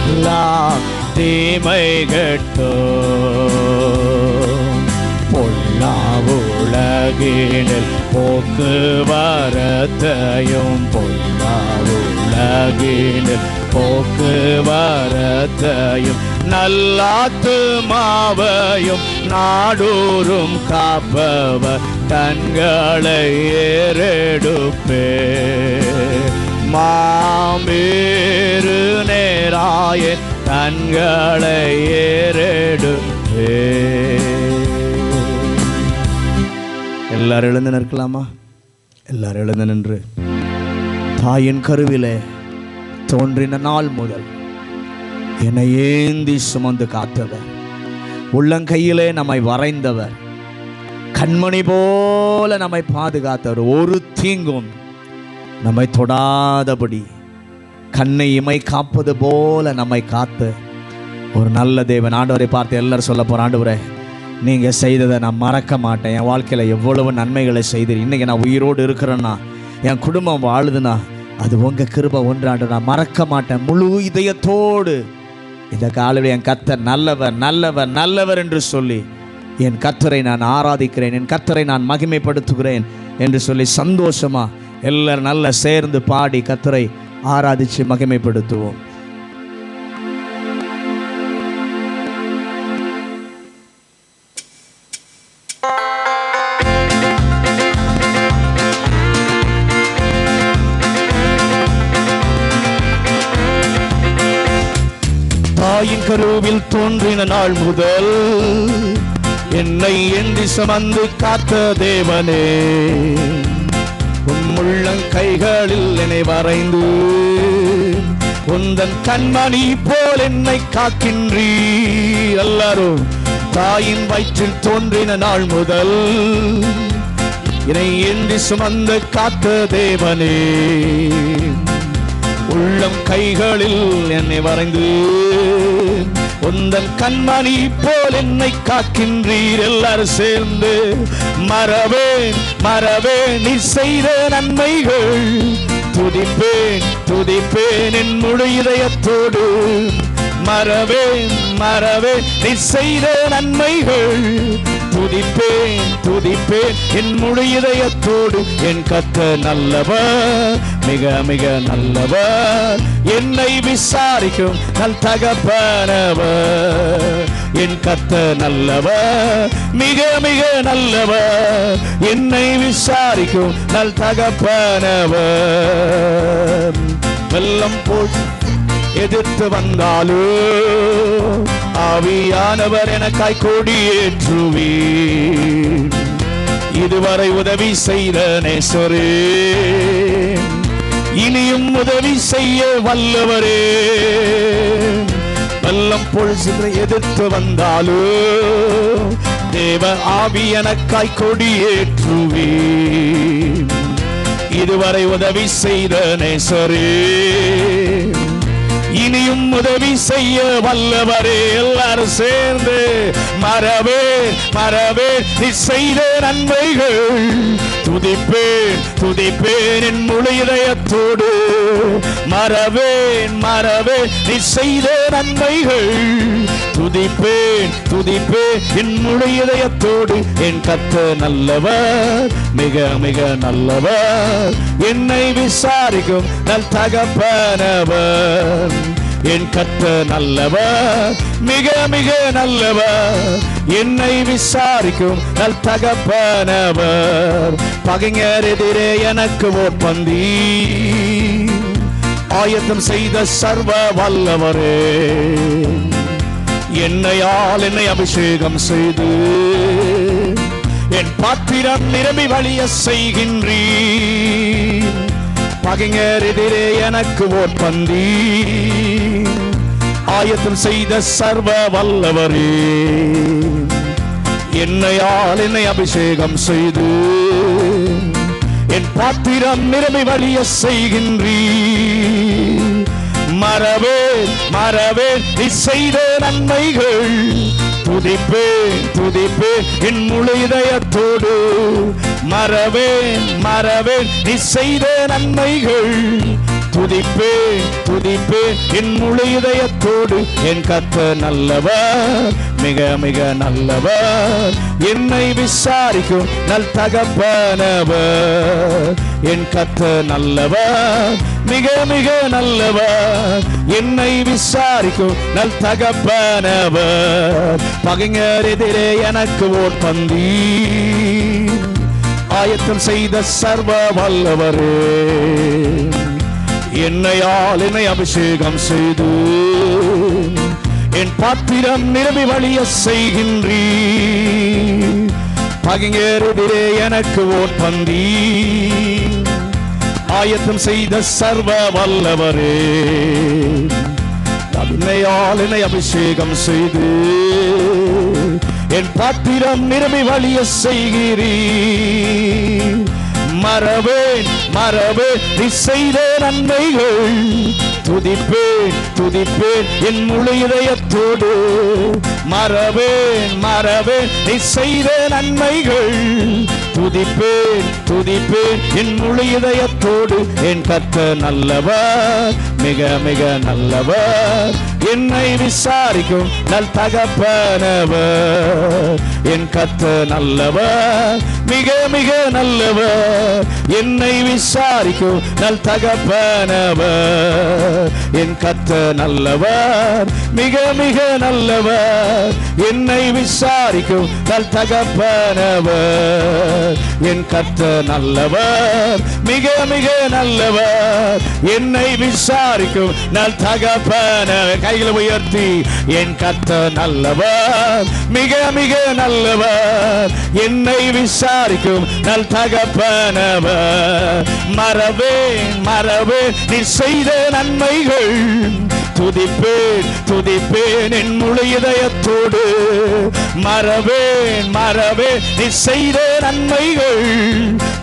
எல்லா தீமைகட்டு பொல்லாவுலகினில் போக்குவரத்தையும் பொல்லாவுலகினில் போக்குவரத்தையும் நல்லாத்துமாவையும் நாடூரும் காப்பவர் கண்களை ஏறெடுப்பே. மாபெரு நேராய கண்களை ஏறெடுப்பே. எல்லாரும் எழுந்து நிற்கலாமா? எல்லாரும் எழுந்து நின்று தாயின் கருவிலே தோன்றின நாள் முதல் என்னை ஏந்தி சுமந்து காத்தவர், உள்ளங்கையிலே நம்மை வரைந்தவர், கண்மணி போல நம்மை பாதுகாத்தவர், ஒரு தீங்கும் நம்மை தொடாதபடி கண்ணை இமை காப்பது போல நம்மை காத்து ஒரு நல்ல தேவன். ஆண்டவரை பார்த்து எல்லாரும் சொல்ல போற, ஆண்டவரே நீங்கள் செய்ததை நான் மறக்க மாட்டேன். என் வாழ்க்கையில் எவ்வளவு நன்மைகளை செய்தீர். இன்றைக்கி நான் உயிரோடு இருக்கிறேன்னா, என் குடும்பம் வாழுதுன்னா, அது உங்கள் கிருபை ஒன்றாண்டு நான் மறக்க மாட்டேன். முழு இதயத்தோடு இந்த காலையில் என் கர்த்தர் நல்லவர் நல்லவர் நல்லவர் என்று சொல்லி என் கர்த்தரை நான் ஆராதிக்கிறேன், என் கர்த்தரை நான் மகிமைப்படுத்துகிறேன் என்று சொல்லி சந்தோஷமா எல்லாரும் நல்லா சேர்ந்து பாடி கர்த்தரை ஆராதித்து மகிமைப்படுத்துவோம். தாயின் கருவில் தோன்றின நாள் முதல் என்னை ஏந்தி சுமந்து காத்த தேவனே, உள்ளங்கைகளில் என்னை வரைந்து உந்தன் கண்மணி போல் என்னை காக்கின்றீர். எல்லாரும் தாயின் வயிற்றில் தோன்றின நாள் முதல் என்னை ஏந்தி சுமந்து காத்த தேவனே, உள்ளம் கைகளில் என்னை வரைந்து உந்தன் கண்மணி போல் என்னை காக்கின்றீர். எல்லாரும் சேர்ந்து மறவேன் மறவேன் நீ செய்த நன்மைகள், துதிப்பேன் துதிப்பேன் என் முழு இதயத்தோடு. மறவேன் மறவேன் நீ செய்த நன்மைகள், துதிப்பேன் துதிப்பேன் என் முழு இதயத்தோடு. என் கர்த்தர் நல்லவர் மிக மிக நல்லவர், என்னை விசாரிக்கும் நல் தகப்பனவர். என் கர்த்தர் நல்லவர் மிக மிக நல்லவர், என்னை விசாரிக்கும் நல் தகப்பனவர். வெள்ளம் போல் எதிர்த்து வந்தாலும் ஆவியானவர் எனக்காய் கொடியேற்றுவீர். இதுவரை உதவி செய்த நேசரே, இனியும் உதவி செய்ய வல்லவரே. வெள்ளம் போல் எதிர்த்து வந்தாலும் தேவ ஆவி எனக்காய் கொடியேற்றுவீர். இதுவரை உதவி செய்த நேசரே, இனியும் உதவி செய்ய வல்லவரே. எல்லாரும் சேர்ந்து மறவேன் மறவேன் நீ செய்த நன்மைகள், துதிப்பேன் துதிப்பேன் என் முழு இதயத்தோடு. மறவேன் மறவேன் நீ செய்த நன்மைகள், துதிப்பேன் துதிப்பேன் என் முழு இதயத்தோடு. என் கர்த்தர் நல்லவர், மிக மிக நல்லவர், என்னை விசாரிக்கும் நல் தகப்பனவர். என் கர்த்தர் நல்லவர், மிக மிக நல்லவர், என்னை விசாரிக்கும் நல் தகப்பனவர். பகைஞர் எதிரே எனக்கு ஓர் பந்தி ஆயத்தம் செய்த சர்வ வல்லவரே. என்னையால் என்னை அபிஷேகம் செய்து என் பாத்திரம் நிரம்பி வழிய செய்கின்றீர். பகைஞர் எதிரே எனக்கு ஓர் பந்தி ஆயத்தம் செய்த சர்வ வல்லவரே. என்னையால் என்னை அபிஷேகம் செய்து என் பாத்திரம் நிரம்பி வழிய செய்கின்றீர். மறவேன் மறவேன் நீ செய்த நன்மைகள், துதிப்பேன் துதிப்பேன் என் முழு இதயத்தோடு. மறவேன் மறவேன் நீ செய்த நன்மைகள், துதிப்பேன் துதிப்பேன் என் முழு இதயத்தோடு. என் கர்த்தர் நல்லவர், மிக மிக நல்லவர், என்னை விசாரிக்கும் நல் தகப்பனவர். என் கர்த்தர் நல்லவர், மிக மிக நல்லவர், என்னை விசாரிக்கும் நல் தகப்பனவர். பகைஞர் எதிரே எனக்கு ஓர் பந்தி ஆயத்தம் செய்த சர்வ வல்லவரே. என்னையால் என்னை அபிஷேகம் செய்து என் பாத்திரம் நிரம்பி வழிய செய்கின்றீர். பகைஞர் எதிரே எனக்கு ஓர் பந்தி ஆயத்தம் செய்த சர்வ வல்லவரே. என்னையால் என்னை அபிஷேகம் செய்து என் பாத்திரம் நிரம்பி வழிய செய்கிறீர். மறவேன் மறவேன் நீ செய்த நன்மைகள், துதிப்பேன் துதிப்பேன் என் முழு இதயத்தோடு. மறவேன் மறவேன் நீ செய்த நன்மைகள், துதிப்பேன் துதிப்பேன் என் முழு இதயத்தோடு. என் கர்த்தர் நல்லவர், மிக மிக நல்லவர், என்னை விசாரிக்கும் நல் தகப்பனவர். என் கர்த்தர் நல்லவர், மிக மிக நல்லவர், என்னை விசாரிக்கும் நல் தகப்பனவர். என் கர்த்தர் நல்லவர், மிக மிக நல்லவர், என்னை விசாரிக்கும் நல் தகப்பனவர். என் கர்த்தர் நல்லவர், மிக மிக நல்லவர், என்னை விசாரிக்கும் நல் தகப்பனவர். கைகளை உயர்த்தி என் கர்த்தர் நல்லவர், மிக மிக நல்லவர், என்னை விசாரிக்கும் நல் தகப்பனவர். மறவேன் மறவேன் நீ செய்த நன்மைகள், துதிப்பேன் துதிப்பேன் என் முழு இதயத்தோடு. மறவேன் மறவேன் நீ செய்த நன்மைகள்,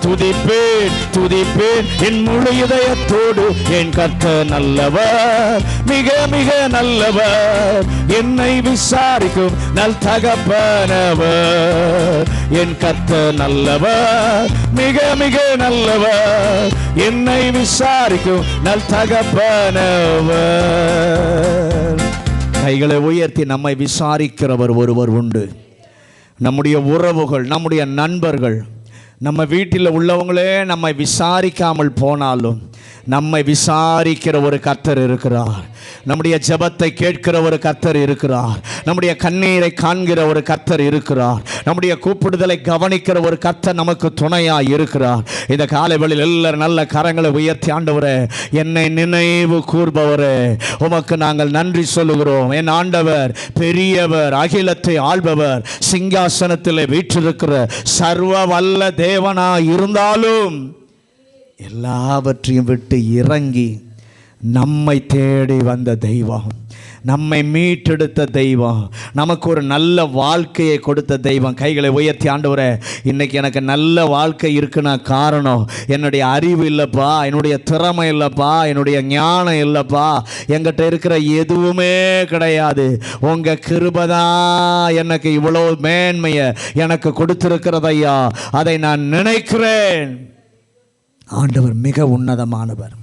துதிப்பேன் துதிப்பேன் என் முழு இதயத்தோடு. என் கர்த்தர் நல்லவர், மிக மிக நல்லவர், என்னை விசாரிக்கும் நல் தகப்பனவர். என் கர்த்தர் நல்லவர், மிக மிக நல்லவர், என்னை விசாரிக்கும் நல் தகப்பனவர். கைகளை உயர்த்தி நம்மை விசாரிக்கிறவர் ஒருவர் உண்டு. நம்முடைய உறவுகள், நம்முடைய நண்பர்கள், நம்ம வீட்டில் உள்ளவங்களே நம்மை விசாரிக்காமல் போனாலும் நம்மை விசாரிக்கிற ஒரு கர்த்தர் இருக்கிறார். நம்முடைய ஜெபத்தை கேட்கிற ஒரு கர்த்தர் இருக்கிறார். நம்முடைய கண்ணீரை காண்கிற ஒரு கர்த்தர் இருக்கிறார். நம்முடைய கூப்பிடுதலை கவனிக்கிற ஒரு கர்த்தர் நமக்கு துணையாய் இருக்கிறார். இந்த காலைவெளியில் எல்லாரும் நல்ல கரங்களை உயர்த்தி, ஆண்டவரே என்னை நினைவு கூர்பவரே உமக்கு நாங்கள் நன்றி சொல்லுகிறோம். என் ஆண்டவர் பெரியவர், அகிலத்தை ஆள்பவர், சிங்காசனத்தில் வீற்றிருக்கிற சர்வ வல்ல தேவனாய் இருந்தாலும் எல்லாவற்றையும் விட்டு இறங்கி நம்மை தேடி வந்த தெய்வம், நம்மை மீட்டெடுத்த தெய்வம், நமக்கு ஒரு நல்ல வாழ்க்கையை கொடுத்த தெய்வம். கைகளை உயர்த்தி, ஆண்டவரே இன்றைக்கி எனக்கு நல்ல வாழ்க்கை இருக்குன்னா காரணம் என்னுடைய அறிவு இல்லைப்பா, என்னுடைய திறமை இல்லைப்பா, என்னுடைய ஞானம் இல்லைப்பா, என்கிட்ட இருக்கிற எதுவுமே கிடையாது. உங்கள் கிருபைதான் எனக்கு இவ்வளோ மேன்மையை எனக்கு கொடுத்திருக்கிறதையா, அதை நான் நினைக்கிறேன். ஆண்டவர் மிக உன்னதமானவர்,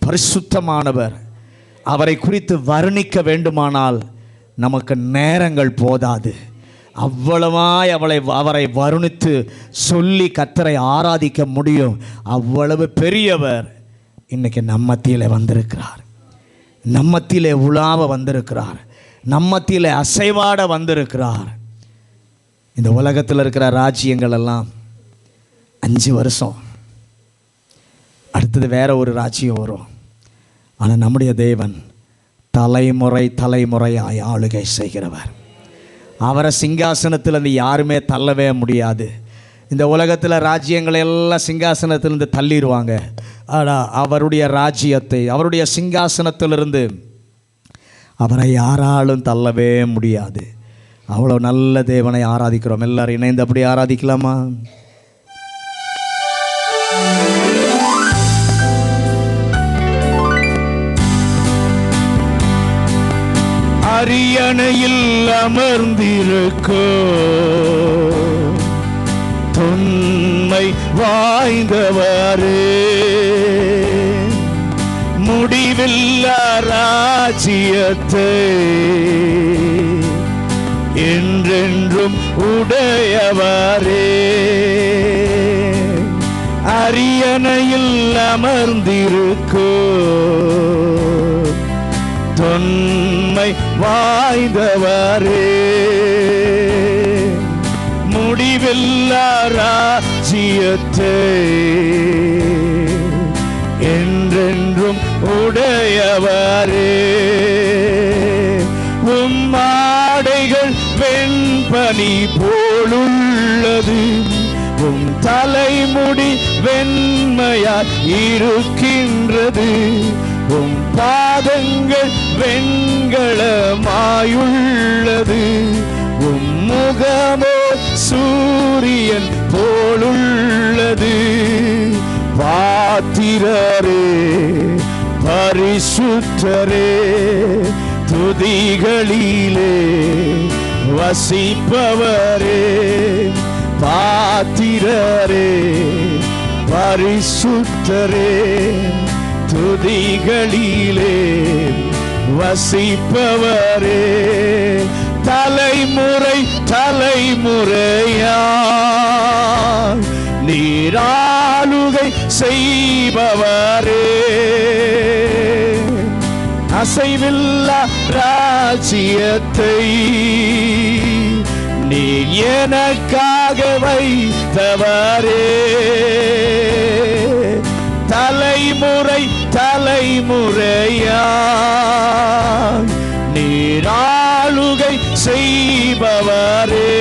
பரிசுத்தமானவர். அவரை குறித்து வர்ணிக்க வேண்டுமானால் நமக்கு நேரங்கள் போதாது. அவ்வளவாய் அவரை வருணித்து சொல்லி கர்த்தரை ஆராதிக்க முடியும். அவ்வளவு பெரியவர். இன்றைக்கி நம்மத்திலே வந்திருக்கிறார், நம்மத்திலே உலாவ வந்திருக்கிறார், நம்மத்திலே அசைவாட வந்திருக்கிறார். இந்த உலகத்தில் இருக்கிற ராஜ்யங்கள் எல்லாம் 5 வருஷம், அடுத்தது வேற ஒரு ராஜ்யம் வரும். ஆனால் நம்முடைய தேவன் தலைமுறை தலைமுறையாய் ஆளுகை செய்கிறவர். அவரை சிங்காசனத்திலிருந்து யாருமே தள்ளவே முடியாது. இந்த உலகத்தில் ராஜ்யங்களை எல்லாம் சிங்காசனத்திலிருந்து தள்ளிடுவாங்க. ஆனால் அவருடைய ராஜ்யத்தை, அவருடைய சிங்காசனத்திலிருந்து அவரை யாராலும் தள்ளவே முடியாது. அவ்வளோ நல்ல தேவனை ஆராதிக்கிறோம். எல்லாரும் இணைந்து அப்படி ஆராதிக்கலாமா? அரியணையில் அமர்ந்திருக்கோ தொன்மை வாய்ந்தவரே, முடிவில்லா ராஜ்யத்தை என்றென்றும் உடையவரே, அரியணையில் அமர்ந்திருக்கோ தொன்மை வாய்ந்தவரே, முடிவில்லா ராஜ்யத்தை என்றென்றும் உடையவரே, உம்மாடைகள் வெண்பனி போலுள்ளது, உம் தலைமுடி வெண்மையாய் இருக்கின்றது, உம் பாதங்கள் வெண்கலமாயுள்ளது, உம் முகமோ சூரியன் போலுள்ளது. பாத்திரரே பரிசுத்தரே, துதிகளிலே வசிப்பவரே, பாத்திரரே பரிசுத்தரே, துதிகளிலே வசிப்பவரே, தலைமுறை தலைமுறையா நீராளுகை செய்பவரே, அசைவில்லா ராஜ்யத்தை நீ எனக்காக வைத்தவரே, தலைமுறை தலைமுறையா நீராளுகை செய்பவரே,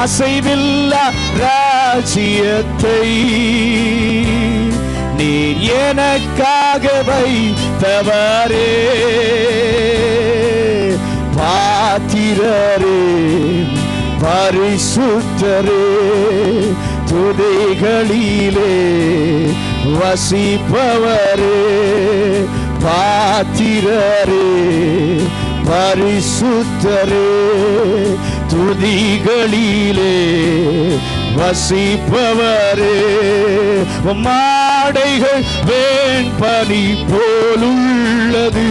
அசைவில்லா ராஜ்யத்தை நீ எனக்காக வைத்தவரே, பாத்திரரே பரிசுத்தரே, துதிகளிலே வசிப்பவரே, பாத்திரரே பரிசுத்தரே, துதிகளிலே வசிப்பவரே, மாடைகள் வேண்பனி போலுள்ளது,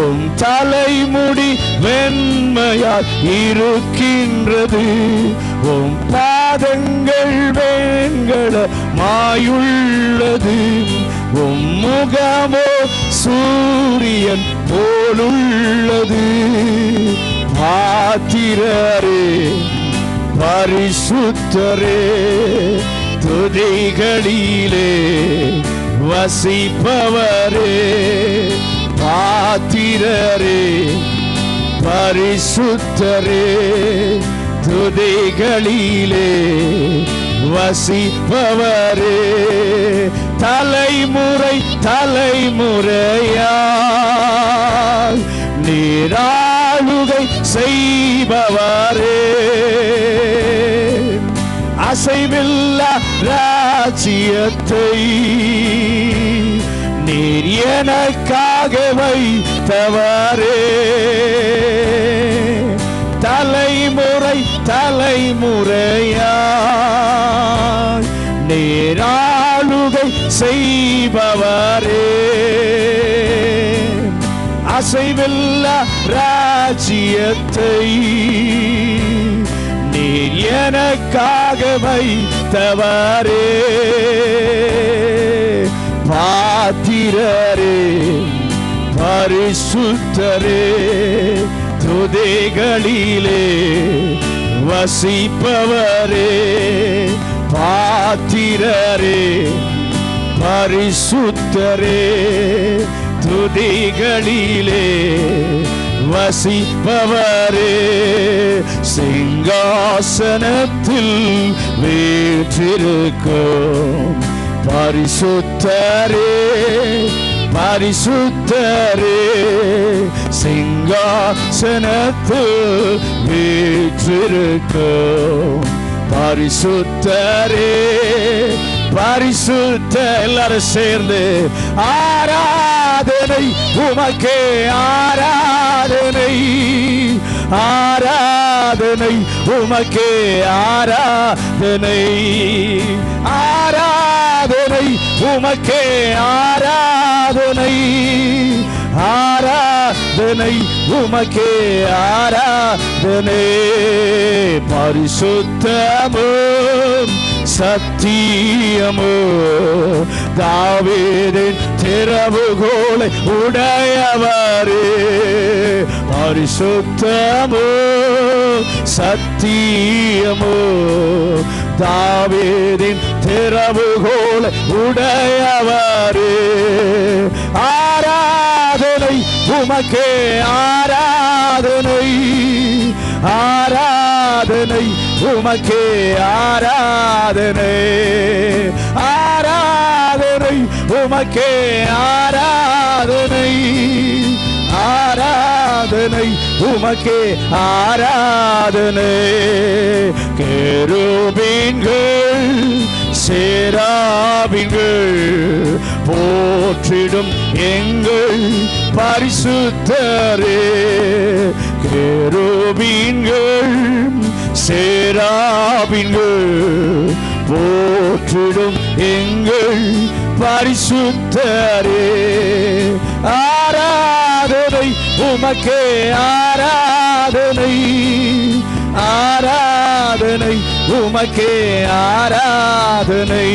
உம் தலைமுடி வெண்மையாய் இருக்கின்றது, உம் பாதங்கள் வெண்கலமாயுள்ளது, உம் முகமோ சூரியன் போலுள்ளது. பாத்திரரே பரிசுத்தரே, துதிகளிலே வசிப்பவரே, பாத்திரரே பரிசுத்தரே, துதிகளிலே வசிப்பவரே, தலைமுறை தலைமுறையாய் நீராளுகை செய்பவரே, அசைவில்லா ராஜ்யத்தை நீர் எனக்காக வைத்தவரே, தலைமுறை தலைமுறையாய் நீராளுகை செய்பவரே, அசைவில்லா ராஜ்யத்தை நீர் எனக்காக வைத்தவரே, பாத்திரரே பரிசுத்தரே துதிகளிலே வசிப்பவரே, பாத்திரரே பரிசுத்தரே துதிகளிலே வசிப்பவரே, சிங்காசனத்தில் வீற்றிருக்கும் பரிசுத்தரே பரிசுத்தரே, சிங்காசனத்தில் வீற்றிருக்கும் பரிசுத்தரே பரிசுத்த. எல்லாரும் சேர்ந்து ஆராதனை உமக்கே, ஆராதனை ஆராதனை உமக்கே, ஆராதனை ஆராதனை உமக்கே, ஆராதனை ஆராதனை உமக்கே, ஆராதனை. பரிசுத்தமும் சத்தியமோ தாவீதின் திறவுகோலை உடையவரே, பரிசுத்தமோ சத்தியமோ தாவீதின் திறவுகோலை உடையவரே, ஆராதனை உமக்கே, ஆராதனை ஆராதனை உமக்கே, ஆராதனை ஆராதனை உமக்கே, ஆராதனை ஆராதனை உமக்கே, ஆராதனை. கேருபீன்கள் சேராபீன்கள் போற்றிடும் எங்கள் பரிசுத்தரே, கேருபீன்கள் சேராபீன்கள் போற்றிடும் எங்கள் பரிசுத்தரே, ஆராதனை உமக்கே, ஆராதனை ஆராதனை உமக்கே, ஆராதனை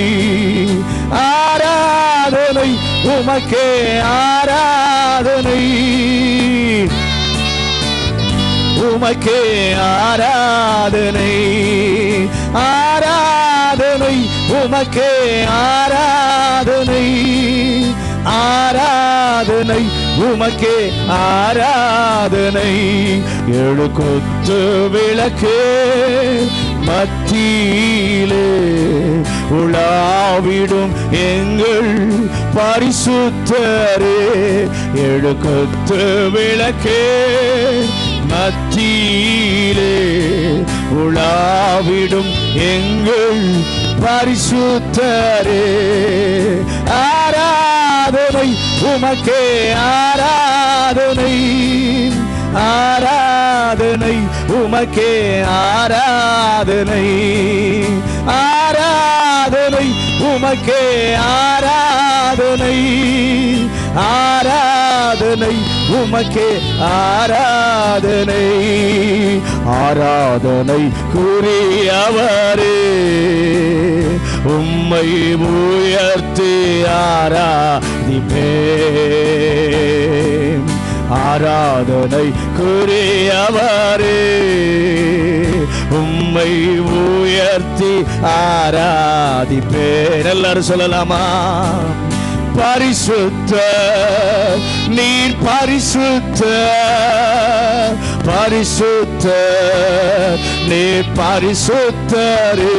ஆராதனை உமக்கே, ஆராதனை உமக்கே, ஆராதனை ஆராதனை உமக்கே, ஆராதனை ஆராதனை உமக்கே, ஆராதனை. ஏழு கொத்து விளக்கே மத்தியிலே உலாவிடும் எங்கள் பரிசுத்தரே, ஏழு கொத்து விளக்கே மத்தியிலே உலாவிடும் எங்கள் பரிசுத்தரே, ஆராதனை உமக்கே, ஆராதனை ஆராதனை உமக்கே, ஆராதனை ஆராதனை உமக்கே, ஆராதனை ஆராதனை உமக்கே, ஆராதனை ஆராதனை கூறியவரே, உம்மை உயர்த்தி ஆராதிப்பேன், ஆராதனை கூறியவரே, உம்மை உயர்த்தி ஆராதிப்பேன். எல்லாரும் சொல்லலாமா? பரிசுத்த நீர் பரிசுத்த, பரிசுத்த நீர் பரிசுத்தரே,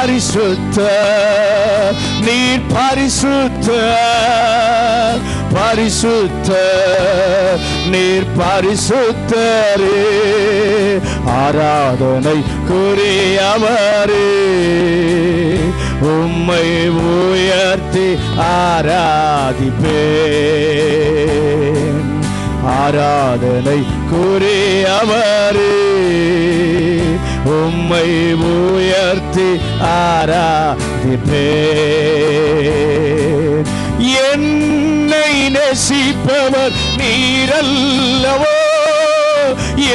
பரிசுத்தர், நீர் பரிசுத்தர், பரிசுத்தர், நீர் பரிசுத்தரே, ஆராதனை குறியவரே, உம்மை உயர்த்தி ஆராதிப்பேன், ஆராதனை குறியவரே, உம்மை உயர்த்தி ஆராதிப்பேன். என்னை நேசிப்பவர் நீரல்லவோ,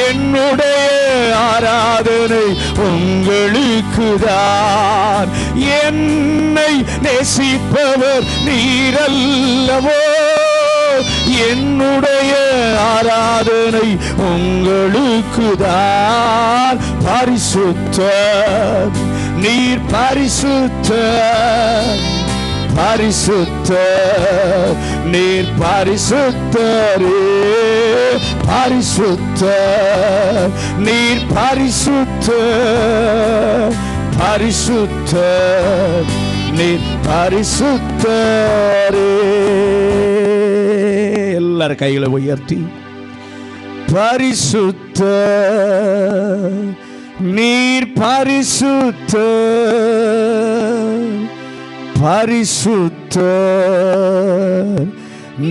என்னுடைய ஆராதனை உங்களுக்குதான். என்னை நேசிப்பவர் நீரல்லவோ, என்னுடைய ஆராதனை உங்களுக்குதான். பரிசுத்தர், நீர் பரிசுத்தர், பரிசுத்தர், நீர் பரிசுத்தரே, பரிசுத்தர், நீர் பரிசுத்தர், பரிசுத்தர், நீர் பரிசுத்தரே. எல்லாரும் கைகளை உயர்த்தி பரிசுத்தர், நீர் பரிசுத்தர், பரிசுத்தர்,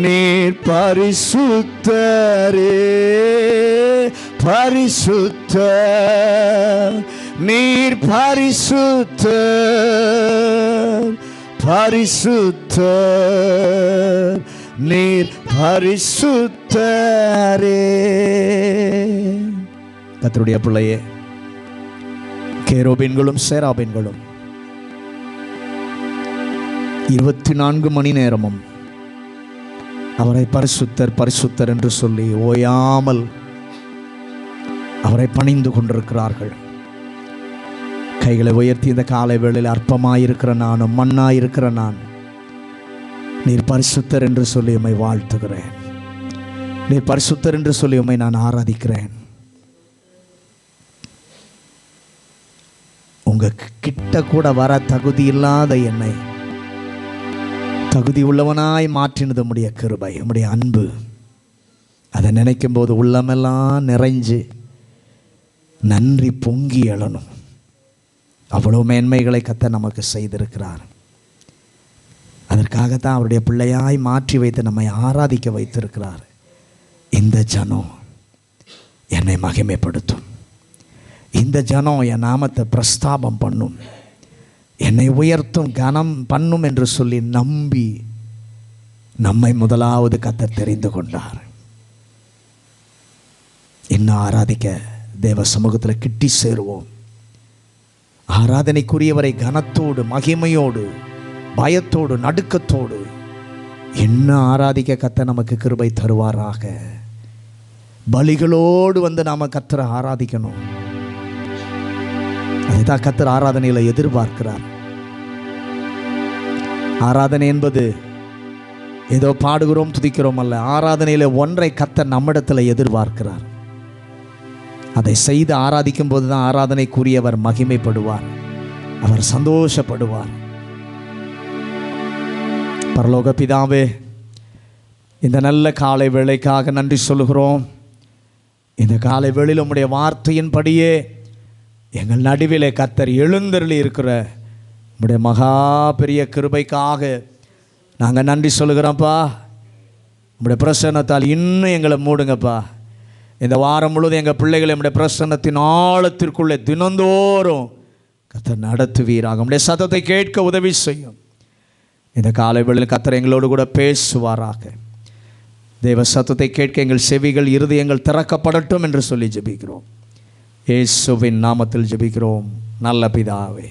நீர் பரிசுத்தரே, பரிசுத்தர், நீர் பரிசுத்தர், பரிசுத்தர், நீர் பரிசுத்தரே. கர்த்தருடைய பிள்ளையே, கேருபீன்களும் சேராபீன்களும் 24 மணி நேரமும் அவரை பரிசுத்தர் பரிசுத்தர் என்று சொல்லி ஓயாமல் அவரை பணிந்து கொண்டிருக்கிறார்கள். கைகளை உயர்த்தி இந்த காலை வேளையில் அற்பமாயிருக்கிற நானும் மண்ணாயிருக்கிற நான் நீர் பரிசுத்தர் என்று சொல்லி உம்மை வாழ்த்துகிறேன். நீர் பரிசுத்தர் என்று சொல்லி உம்மை நான் ஆராதிக்கிறேன். உங்க கிட்ட கூட வர தகுதி இல்லாத என்னை தகுதி உள்ளவனாய் மாற்றினது உம்முடைய கிருபை, உம்முடைய அன்பு. அதை நினைக்கும் போது உள்ளமெல்லாம் நிறைஞ்சு நன்றி பொங்கி எழணும். அவ்வளோ மேன்மைகளை கர்த்தர் நமக்கு செய்திருக்கிறார். அதற்காகத்தான் அவருடைய பிள்ளையாய் மாற்றி வைத்து நம்மை ஆராதிக்க வைத்திருக்கிறார். இந்த ஜனம் என்னை மகிமைப்படுத்தும், இந்த ஜனம் என் நாமத்தை பிரஸ்தாபம் பண்ணும், என்னை உயர்த்தும் கனம் பண்ணும் என்று சொல்லி நம்பி நம்மை முதலாவது கர்த்தர் தெரிந்து கொண்டார். இன்னும் ஆராதிக்க தேவ சமூகத்தில் கிட்டி சேருவோம். ஆராதனைக்குரியவரை கனத்தோடு மகிமையோடு பயத்தோடு நடுக்கத்தோடு இன்னும் ஆராதிக்க கர்த்தர் நமக்கு கிருபை தருவாராக. பலிகளோடு வந்து நாம கர்த்தரை ஆராதிக்கணும். அதுதான் கர்த்தர் ஆராதனையில் எதிர்பார்க்கிறார். ஆராதனை என்பது ஏதோ பாடுகிறோம் துதிக்கிறோம் அல்ல. ஆராதனையில் ஒன்றை கர்த்தர் நம்மிடத்தில் எதிர்பார்க்கிறார். அதை செய்து ஆராதிக்கும் போது தான் ஆராதனைக்குரியவர் மகிமைப்படுவார், அவர் சந்தோஷப்படுவார். பரலோக பிதாவே, இந்த நல்ல காலை வேளைக்காக நன்றி சொல்லுகிறோம். இந்த காலை வேளையில் உம்முடைய வார்த்தையின்படியே எங்கள் நடுவிலே கர்த்தர் எழுந்தருளி இருக்கிற உம்முடைய மகா பெரிய கிருபைக்காக நாங்கள் நன்றி சொல்லுகிறோம்ப்பா. உம்முடைய பிரசன்னத்தால் இன்னும் எங்களை மூடுங்கப்பா. இந்த வாரம் முழுவதும் எங்கள் பிள்ளைகளை உம்முடைய பிரசன்னத்தின் ஆழத்திற்குள்ளே தினந்தோறும் கர்த்தர் நடத்துவீராக. உம்முடைய சத்தத்தை கேட்க உதவி செய்யும். இந்த காலை வேளையில் கர்த்தர் எங்களோடு கூட பேசுவாராக. தேவ சத்தத்தை கேட்க எங்கள் செவிகள் இருதயங்கள் திறக்கப்படட்டும் என்று சொல்லி ஜெபிக்கிறோம். இயேசுவின் நாமத்தில் ஜெபிக்கிறோம் நல்ல பிதாவே.